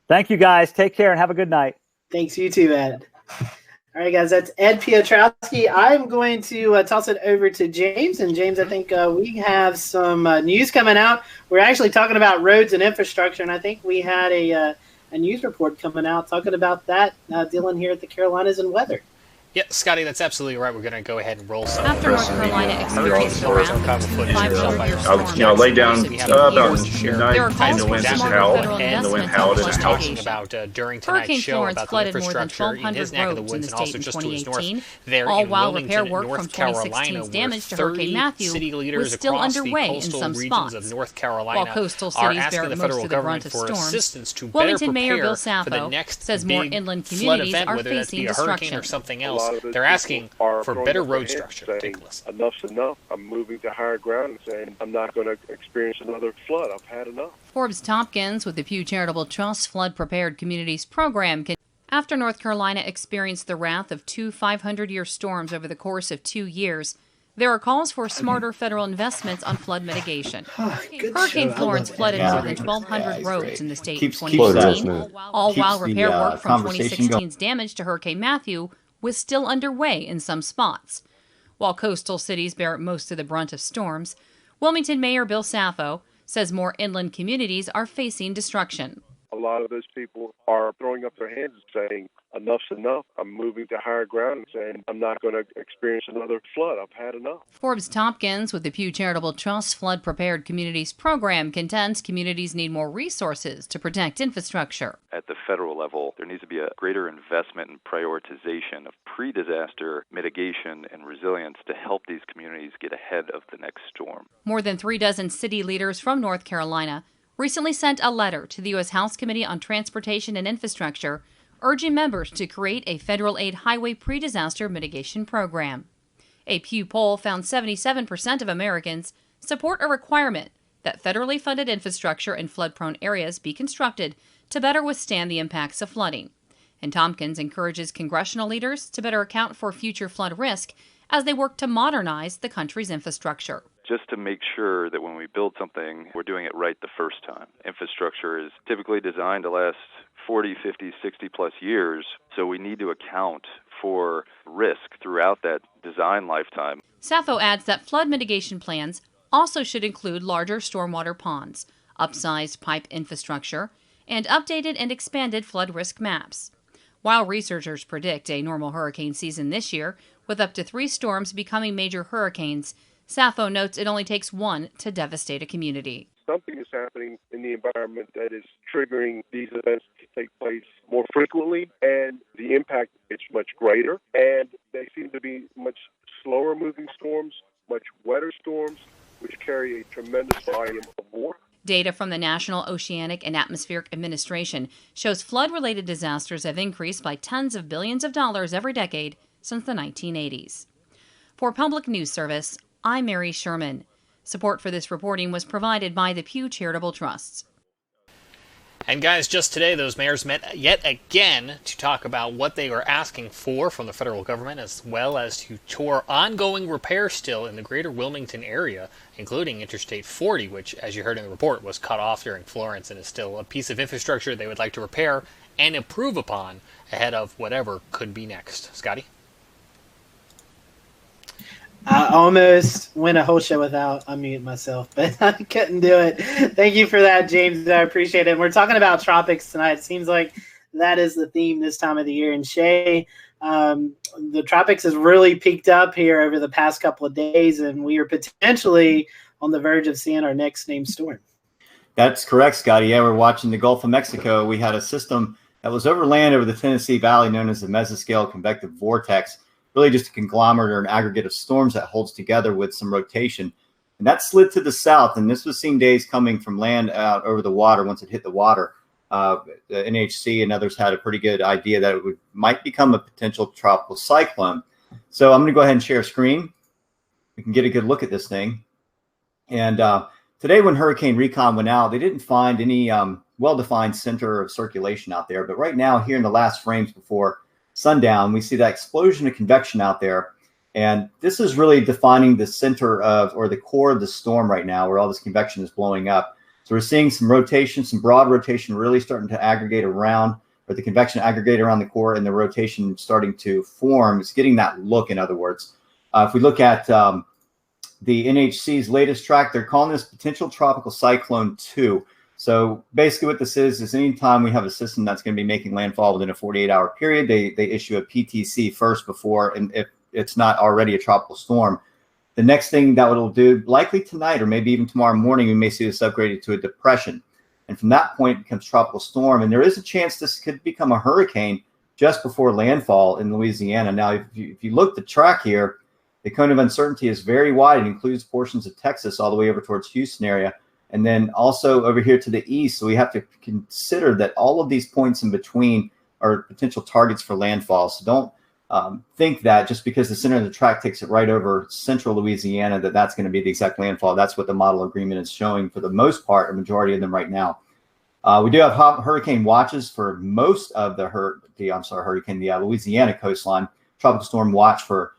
Speaker 2: Thank you, guys. Take care and have a good night.
Speaker 1: Thanks. You too, Ed. All right, guys, that's Ed Piotrowski. I'm going to toss it over to James. And, James, I think we have some news coming out. We're actually talking about roads and infrastructure, and I think we had a news report coming out talking about that dealing here at the Carolinas and weather.
Speaker 7: Yeah, Scotty, that's absolutely right. We're going to go ahead and roll some.
Speaker 8: After North Carolina experienced the wrath
Speaker 4: I'll lay down about 9 the wind just howled, and the wind howled and
Speaker 7: just talking about during tonight's
Speaker 8: Hurricane
Speaker 7: show
Speaker 8: Florence
Speaker 7: about the
Speaker 8: flooded more than
Speaker 7: infrastructure in his
Speaker 8: 1,200
Speaker 7: neck of the
Speaker 8: roads in
Speaker 7: woods
Speaker 8: the
Speaker 7: and also
Speaker 8: state in
Speaker 7: just to his north
Speaker 8: 2018,
Speaker 7: there
Speaker 8: all
Speaker 7: in
Speaker 8: while
Speaker 7: Wilmington,
Speaker 8: repair work from
Speaker 7: North Carolina,
Speaker 8: 2016's damage to
Speaker 7: where
Speaker 8: Hurricane
Speaker 7: 30
Speaker 8: Matthew
Speaker 7: city
Speaker 8: was
Speaker 7: leaders
Speaker 8: still
Speaker 7: across
Speaker 8: underway
Speaker 7: the
Speaker 8: in
Speaker 7: coastal
Speaker 8: some
Speaker 7: regions
Speaker 8: spots.
Speaker 7: of North Carolina
Speaker 8: While coastal
Speaker 7: are
Speaker 8: cities
Speaker 7: asking
Speaker 8: bear
Speaker 7: the
Speaker 8: most
Speaker 7: federal
Speaker 8: of the brunt
Speaker 7: government
Speaker 8: of
Speaker 7: for
Speaker 8: storms,
Speaker 7: assistance to better
Speaker 8: Wilmington Mayor Bill
Speaker 7: prepare for the
Speaker 8: Sappho
Speaker 7: next
Speaker 8: says more
Speaker 7: big
Speaker 8: inland
Speaker 7: flood
Speaker 8: communities
Speaker 7: event,
Speaker 8: are
Speaker 7: whether that be
Speaker 8: facing
Speaker 7: a hurricane
Speaker 8: destruction.
Speaker 7: or something else. They're asking for better road structure. Take a listen.
Speaker 9: Enough's enough. I'm moving to higher ground and saying I'm not going to experience another flood. I've had enough.
Speaker 8: Forbes Tompkins with the Pew Charitable Trust Flood Prepared Communities Program. After North Carolina experienced the wrath of two 500-year storms over the course of 2 years, there are calls for smarter federal investments on flood mitigation. Hurricane Florence flooded more than 1,200 roads in the state in 2018, all while repair work from 2016's damage to Hurricane Matthew was still underway in some spots. While coastal cities bear most of the brunt of storms, Wilmington Mayor Bill Sappho says more inland communities are facing destruction.
Speaker 9: A lot of those people are throwing up their hands and saying, enough's enough. I'm moving to higher ground and saying, I'm not going to experience another flood. I've had enough.
Speaker 8: Forbes Tompkins with the Pew Charitable Trust Flood Prepared Communities program contends communities need more resources to protect infrastructure.
Speaker 10: At the federal level, there needs to be a greater investment and prioritization of pre-disaster mitigation and resilience to help these communities get ahead of the next storm.
Speaker 8: More than 36 city leaders from North Carolina recently sent a letter to the U.S. House Committee on Transportation and Infrastructure urging members to create a federal aid highway pre-disaster mitigation program. A Pew poll found 77% of Americans support a requirement that federally funded infrastructure in flood-prone areas be constructed to better withstand the impacts of flooding. And Tompkins encourages congressional leaders to better account for future flood risk as they work to modernize the country's infrastructure.
Speaker 10: Just to make sure that when we build something, we're doing it right the first time. Infrastructure is typically designed to last 40, 50, 60 plus years, so we need to account for risk throughout that design lifetime.
Speaker 8: Sappho adds that flood mitigation plans also should include larger stormwater ponds, upsized pipe infrastructure, and updated and expanded flood risk maps. While researchers predict a normal hurricane season this year, with up to 3 storms becoming major hurricanes, Sappho notes it only takes one to devastate a community.
Speaker 9: Something is happening in the environment that is triggering these events to take place more frequently, and the impact is much greater. And they seem to be much slower moving storms, much wetter storms, which carry a tremendous volume of water.
Speaker 8: Data from the National Oceanic and Atmospheric Administration shows flood-related disasters have increased by tens of billions of dollars every decade since the 1980s. For Public News Service, I'm Mary Sherman. Support for this reporting was provided by the Pew Charitable Trusts.
Speaker 7: And guys, just today, those mayors met yet again to talk about what they are asking for from the federal government, as well as to tour ongoing repairs still in the greater Wilmington area, including Interstate 40, which, as you heard in the report, was cut off during Florence and is still a piece of infrastructure they would like to repair and improve upon ahead of whatever could be next. Scotty?
Speaker 1: I almost went a whole show without unmuting myself, but I couldn't do it. Thank you for that, James. I appreciate it. And we're talking about tropics tonight. It seems like that is the theme this time of the year. And Shay, the tropics has really peaked up here over the past couple of days, and we are potentially on the verge of seeing our next named storm.
Speaker 5: That's correct, Scotty. Yeah, we're watching the Gulf of Mexico. We had a system that was over land over the Tennessee Valley known as the mesoscale convective vortex. Really just a conglomerate or an aggregate of storms that holds together with some rotation. And that slid to the south, and this was seen days coming from land out over the water once it hit the water. The NHC and others had a pretty good idea that it might become a potential tropical cyclone. So I'm going to go ahead and share a screen. We can get a good look at this thing. And today when Hurricane Recon went out, they didn't find any well-defined center of circulation out there. But right now, here in the last frames before sundown, we see that explosion of convection out there. And this is really defining the center of, or the core of the storm right now, where all this convection is blowing up. So we're seeing some rotation, some broad rotation really starting to aggregate around, or the convection aggregate around the core, and the rotation starting to form. It's getting that look, in other words. If we look at the NHC's latest track, they're calling this potential tropical cyclone 2. So basically what this is anytime we have a system that's going to be making landfall within a 48-hour period, they issue a PTC first before, and if it's not already a tropical storm. The next thing that it'll do, likely tonight or maybe even tomorrow morning, we may see this upgraded to a depression. And from that point, it becomes tropical storm. And there is a chance this could become a hurricane just before landfall in Louisiana. Now, if you look at the track here, the cone of uncertainty is very wide. It includes portions of Texas all the way over towards Houston area. And then also over here to the east. So we have to consider that all of these points in between are potential targets for landfall. So don't think that just because the center of the track takes it right over central Louisiana, that's going to be the exact landfall. That's what the model agreement is showing for the most part, a majority of them right now. We do have hurricane watches for most of the Louisiana coastline. Tropical storm watch for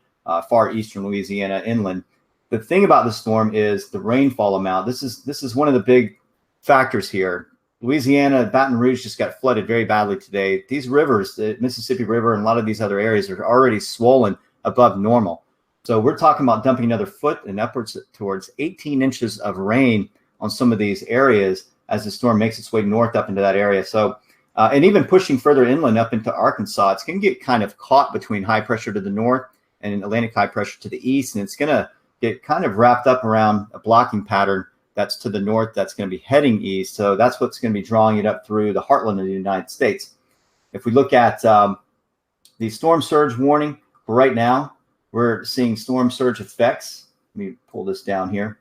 Speaker 5: far eastern Louisiana inland. The thing about the storm is the rainfall amount. This is one of the big factors here. Louisiana, Baton Rouge just got flooded very badly today. These rivers, the Mississippi River and a lot of these other areas, are already swollen above normal. So we're talking about dumping another foot and upwards towards 18 inches of rain on some of these areas as the storm makes its way north up into that area. So, and even pushing further inland up into Arkansas, it's going to get kind of caught between high pressure to the north and Atlantic high pressure to the east. And it's going to get kind of wrapped up around a blocking pattern that's to the north that's going to be heading east. So that's what's going to be drawing it up through the heartland of the United States. If we look at the storm surge warning for right now, we're seeing storm surge effects. Let me pull this down here.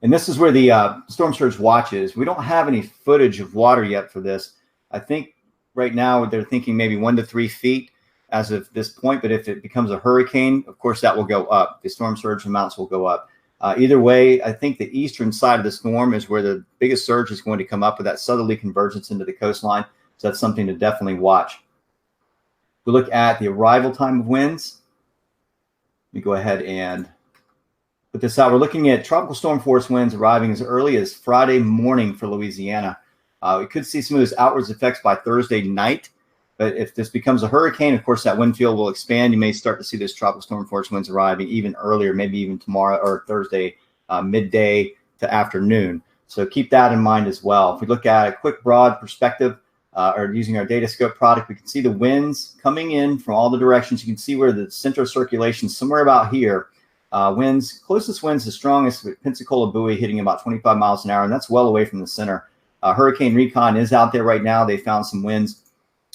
Speaker 5: And this is where the storm surge watch is. We don't have any footage of water yet for this. I think right now they're thinking maybe 1 to 3 feet as of this point. But if it becomes a hurricane, of course, that will go up. The storm surge amounts will go up. Either way, I think the eastern side of the storm is where the biggest surge is going to come up with that southerly convergence into the coastline. So that's something to definitely watch. We look at the arrival time of winds. Let me go ahead and put this out. We're looking at tropical storm force winds arriving as early as Friday morning for Louisiana. We could see some of those outwards effects by Thursday night. But if this becomes a hurricane, of course, that wind field will expand. You may start to see those tropical storm force winds arriving even earlier, maybe even tomorrow or Thursday, midday to afternoon. So keep that in mind as well. If we look at a quick broad perspective or using our data scope product, we can see the winds coming in from all the directions. You can see where the center of circulation is somewhere about here. Closest winds, the strongest with Pensacola buoy hitting about 25 miles an hour, and that's well away from the center. Hurricane Recon is out there right now. They found some winds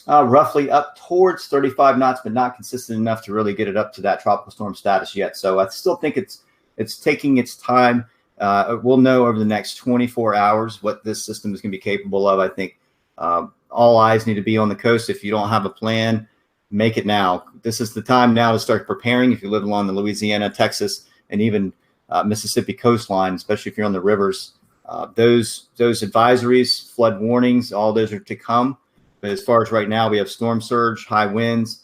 Speaker 5: roughly up towards 35 knots, but not consistent enough to really get it up to that tropical storm status yet. So I still think it's taking its time. We'll know over the next 24 hours what this system is going to be capable of. I think all eyes need to be on the coast. If you don't have a plan, make it now. This is the time now to start preparing. If you live along the Louisiana, Texas, and even Mississippi coastline, especially if you're on the rivers, those advisories, flood warnings, all those are to come. But as far as right now, we have storm surge, high winds,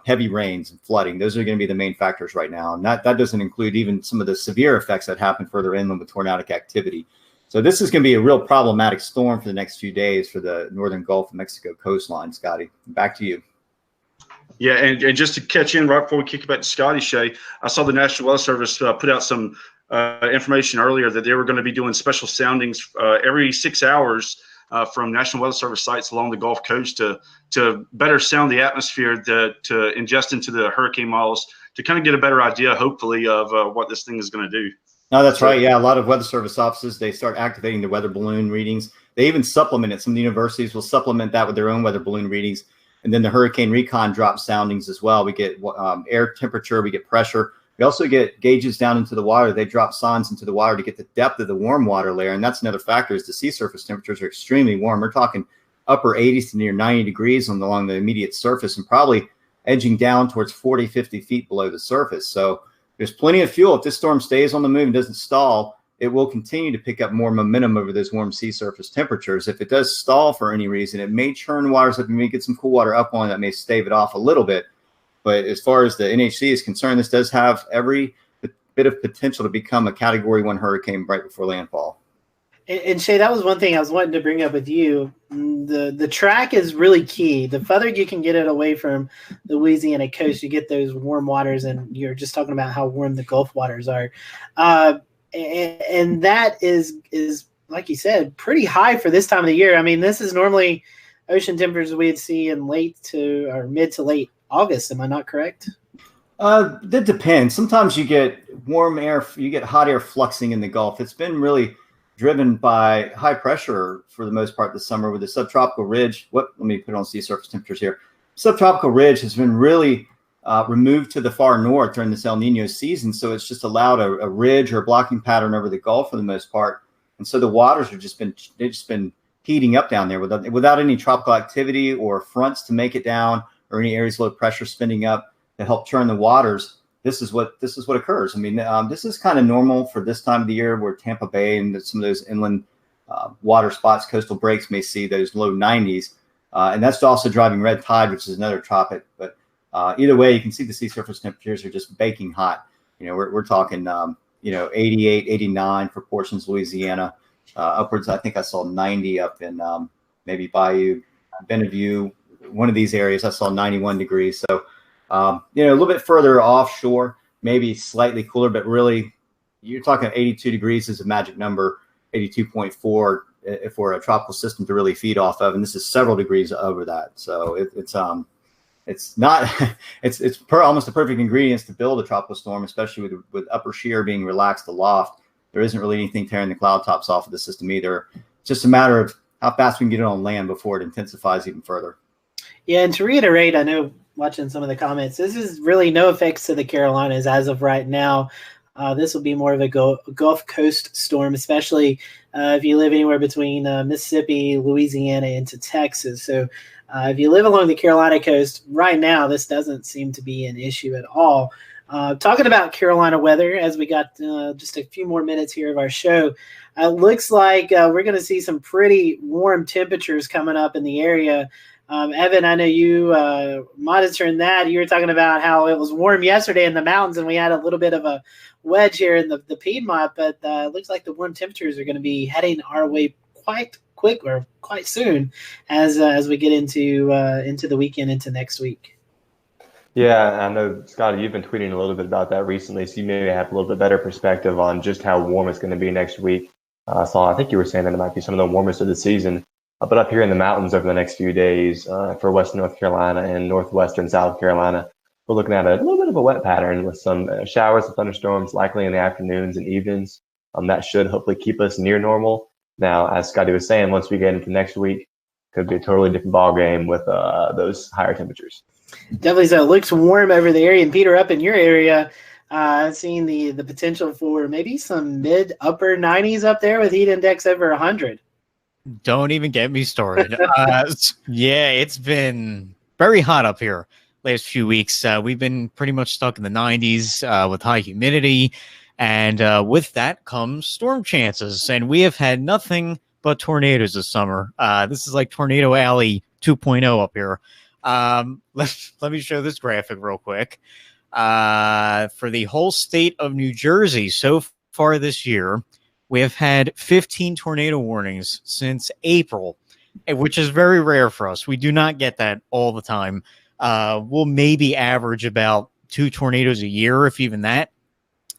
Speaker 5: heavy rains, and flooding. Those are going to be the main factors right now. And that doesn't include even some of the severe effects that happen further inland with tornadic activity. So this is going to be a real problematic storm for the next few days for the northern Gulf of Mexico coastline. Scotty, back to you.
Speaker 4: Yeah, and just to catch in right before we kick it back to Scotty, Shay, I saw the National Weather Service put out some information earlier that they were going to be doing special soundings every 6 hours from National Weather Service sites along the Gulf Coast to better sound the atmosphere to ingest into the hurricane models to kind of get a better idea, hopefully, of what this thing is going to do.
Speaker 5: No, that's right. Yeah, a lot of Weather Service offices, they start activating the weather balloon readings. They even supplement it. Some of the universities will supplement that with their own weather balloon readings. And then the Hurricane Recon drops soundings as well. We get air temperature, we get pressure. We also get gauges down into the water. They drop sondes into the water to get the depth of the warm water layer. And that's another factor is the sea surface temperatures are extremely warm. We're talking upper 80s to near 90 degrees along the immediate surface and probably edging down towards 40, 50 feet below the surface. So there's plenty of fuel. If this storm stays on the move and doesn't stall, it will continue to pick up more momentum over those warm sea surface temperatures. If it does stall for any reason, it may churn waters up and may get some cool water up on it that may stave it off a little bit. But as far as the NHC is concerned, this does have every bit of potential to become a Category 1 hurricane right before landfall.
Speaker 1: And Shay, that was one thing I was wanting to bring up with you. The track is really key. The further you can get it away from the Louisiana coast, you get those warm waters, and you're just talking about how warm the Gulf waters are. And that is, like you said, pretty high for this time of the year. I mean, this is normally ocean temperatures we'd see in mid to late August. Am I not correct?
Speaker 5: That depends. Sometimes you get warm air, you get hot air fluxing in the Gulf. It's been really driven by high pressure for the most part this summer with the subtropical ridge. Let me put it on sea surface temperatures here. Subtropical ridge has been really removed to the far north during this El Nino season. So it's just allowed a ridge or a blocking pattern over the Gulf for the most part. And so the waters have just been heating up down there without any tropical activity or fronts to make it down or any areas of low pressure spinning up to help churn the waters. This is what occurs. I mean, this is kind of normal for this time of the year where Tampa Bay and some of those inland water spots, coastal breaks may see those low 90s. And that's also driving red tide, which is another topic. But either way, you can see the sea surface temperatures are just baking hot. You know, we're talking, 88, 89 for portions of Louisiana, upwards. I think I saw 90 up in maybe Bayou, Benaview, one of these areas. I saw 91 degrees. So, a little bit further offshore, maybe slightly cooler, but really you're talking 82 degrees is a magic number. 82.4 for a tropical system to really feed off of, and this is several degrees over that. So it's not almost the perfect ingredients to build a tropical storm, especially with upper shear being relaxed aloft. There isn't really anything tearing the cloud tops off of the system either. It's just a matter of how fast we can get it on land before it intensifies even further.
Speaker 1: Yeah, and to reiterate, I know watching some of the comments, this is really no effects to the Carolinas as of right now. This will be more of a Gulf Coast storm, especially if you live anywhere between Mississippi, Louisiana, into Texas. So if you live along the Carolina coast right now, this doesn't seem to be an issue at all. Talking about Carolina weather, as we got just a few more minutes here of our show, it looks like we're going to see some pretty warm temperatures coming up in the area. Evan, I know you monitoring that. You were talking about how it was warm yesterday in the mountains, and we had a little bit of a wedge here in the Piedmont, but it looks like the warm temperatures are going to be heading our way quite quick or quite soon as we get into the weekend, into next week.
Speaker 3: Yeah, I know, Scotty, you've been tweeting a little bit about that recently, so you maybe have a little bit better perspective on just how warm it's going to be next week. So I think you were saying that it might be some of the warmest of the season. But up here in the mountains over the next few days for Western North Carolina and northwestern South Carolina, we're looking at a little bit of a wet pattern with some showers and thunderstorms likely in the afternoons and evenings. That should hopefully keep us near normal. Now, as Scotty was saying, once we get into next week, could be a totally different ball game with those higher temperatures.
Speaker 1: Definitely so. It looks warm over the area. And Peter, up in your area, seeing the potential for maybe some mid-upper 90s up there with heat index over 100.
Speaker 6: Don't even get me started. Yeah, it's been very hot up here last few weeks. We've been pretty much stuck in the 90s with high humidity, and with that comes storm chances. And we have had nothing but tornadoes this summer. This is like Tornado Alley 2.0 up here. Let me show this graphic real quick. For the whole state of New Jersey so far this year, we have had 15 tornado warnings since April, which is very rare for us. We do not get that all the time. We'll maybe average about 2 tornadoes a year, if even that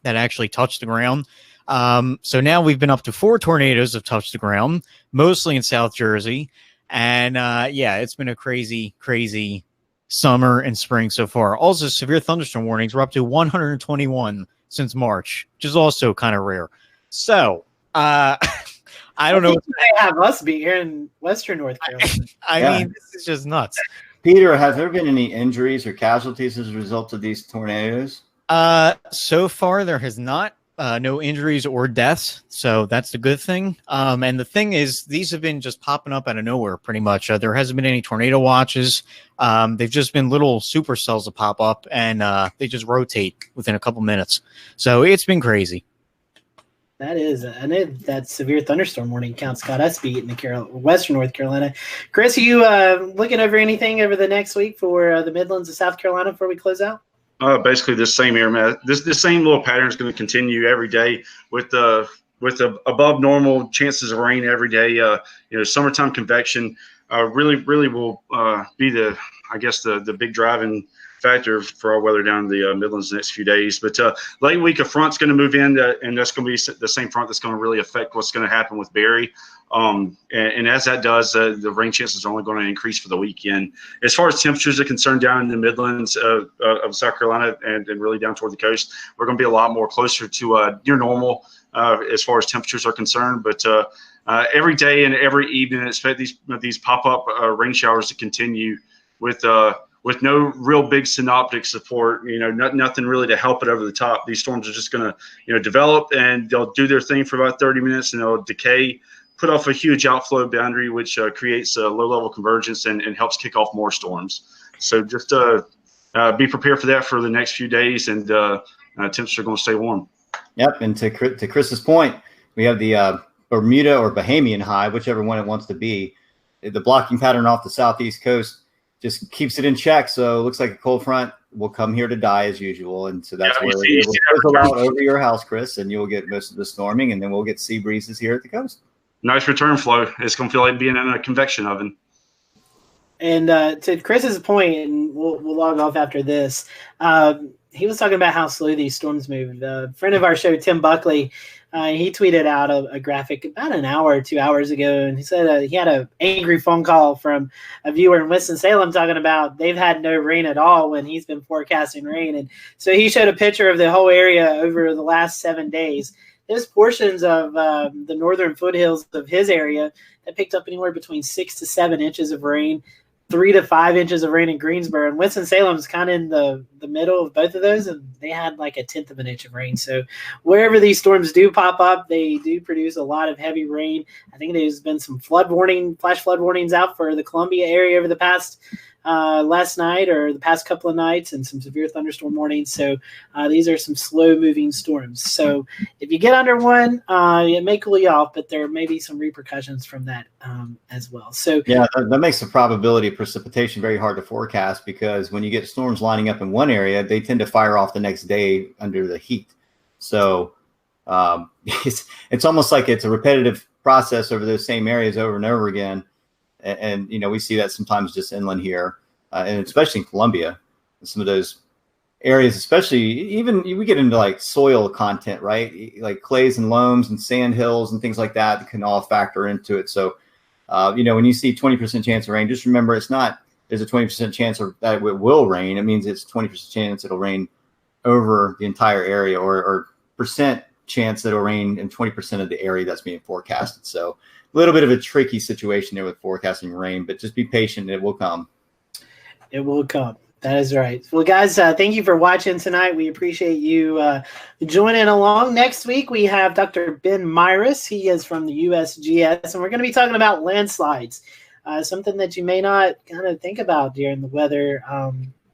Speaker 6: actually touch the ground. So now we've been up to 4 tornadoes have touched the ground, mostly in South Jersey. And yeah, it's been a crazy, crazy summer and spring so far. Also, severe thunderstorm warnings. We're up to 121 since March, which is also kind of rare. So, I don't know.
Speaker 1: They have us be here in Western North Carolina.
Speaker 6: I mean, this is just nuts.
Speaker 5: Peter, have there been any injuries or casualties as a result of these tornadoes?
Speaker 6: So far, there has not. No injuries or deaths, so that's the good thing. And the thing is, these have been just popping up out of nowhere, pretty much. There hasn't been any tornado watches. They've just been little supercells that pop up, and they just rotate within a couple minutes. So it's been crazy.
Speaker 1: That is, I know that severe thunderstorm warning count's got us beat in the Western North Carolina. Chris, are you looking over anything over the next week for the Midlands of South Carolina before we close out?
Speaker 4: Basically, this same air mass, this same little pattern is going to continue every day with the above normal chances of rain every day. Summertime convection really will be the big driving factor for our weather down in the Midlands the next few days. But late week, a front's going to move in, and that's going to be the same front that's going to really affect what's going to happen with Barry. And as that does, the rain chances are only going to increase for the weekend. As far as temperatures are concerned down in the Midlands of South Carolina and really down toward the coast, we're going to be a lot more closer to near normal as far as temperatures are concerned. But every day and every evening, expect these pop-up rain showers to continue with no real big synoptic support, nothing really to help it over the top. These storms are just going to, develop, and they'll do their thing for about 30 minutes, and they'll decay, put off a huge outflow boundary, which creates a low-level convergence and helps kick off more storms. So just be prepared for that for the next few days, and temps are going to stay warm.
Speaker 5: Yep, and to Chris's point, we have the Bermuda or Bahamian high, whichever one it wants to be. The blocking pattern off the southeast coast just keeps it in check. So it looks like a cold front will come here to die as usual. And so that's where it will trickle out over your house, Chris, and you'll get most of the storming, and then we'll get sea breezes here at the coast.
Speaker 4: Nice return flow. It's going to feel like being in a convection oven.
Speaker 1: And to Chris's point, and we'll log off after this, he was talking about how slow these storms move. A friend of our show, Tim Buckley, he tweeted out a graphic about an hour or 2 hours ago, and he said he had an angry phone call from a viewer in Winston-Salem talking about they've had no rain at all when he's been forecasting rain. And so he showed a picture of the whole area over the last 7 days. There's portions of the northern foothills of his area that picked up anywhere between 6 to 7 inches of rain, 3 to 5 inches of rain in Greensboro. And Winston-Salem is kind of in the middle of both of those, and they had like 1/10 of an inch of rain. So wherever these storms do pop up, they do produce a lot of heavy rain. I think there's been some flash flood warnings out for the Columbia area over the past last night or the past couple of nights, and some severe thunderstorm warnings. So these are some slow moving storms. So if you get under one, it may cool you off, but there may be some repercussions from that as well. So
Speaker 5: yeah, that makes the probability of precipitation very hard to forecast, because when you get storms lining up in one area, they tend to fire off the next day under the heat. So it's almost like it's a repetitive process over those same areas over and over again. And we see that sometimes just inland here, and especially in Columbia, some of those areas, especially even we get into like soil content, right? Like clays and loams and sand hills and things like that can all factor into it. So, when you see 20% chance of rain, just remember there's a 20% chance that it will rain. It means it's 20% chance it'll rain over the entire area, or percent chance that it'll rain in 20% of the area that's being forecasted. So a little bit of a tricky situation there with forecasting rain, but just be patient. It will come.
Speaker 1: It will come. That is right. Well, guys, thank you for watching tonight. We appreciate you joining along. Next week, we have Dr. Ben Myris. He is from the USGS, and we're going to be talking about landslides, something that you may not kind of think about during the weather,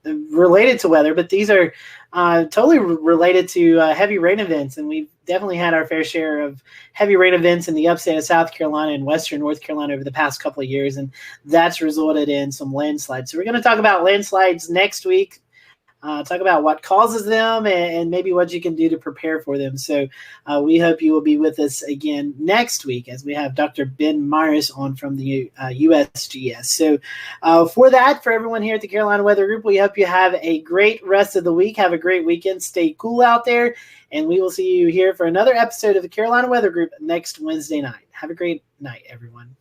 Speaker 1: related to weather, but these are totally related to heavy rain events. And we've definitely had our fair share of heavy rain events in the upstate of South Carolina and western North Carolina over the past couple of years, and that's resulted in some landslides. So we're going to talk about landslides next week, talk about what causes them and maybe what you can do to prepare for them. So we hope you will be with us again next week as we have Dr. Ben Myris on from the USGS. So for everyone here at the Carolina Weather Group, we hope you have a great rest of the week. Have a great weekend. Stay cool out there. And we will see you here for another episode of the Carolina Weather Group next Wednesday night. Have a great night, everyone.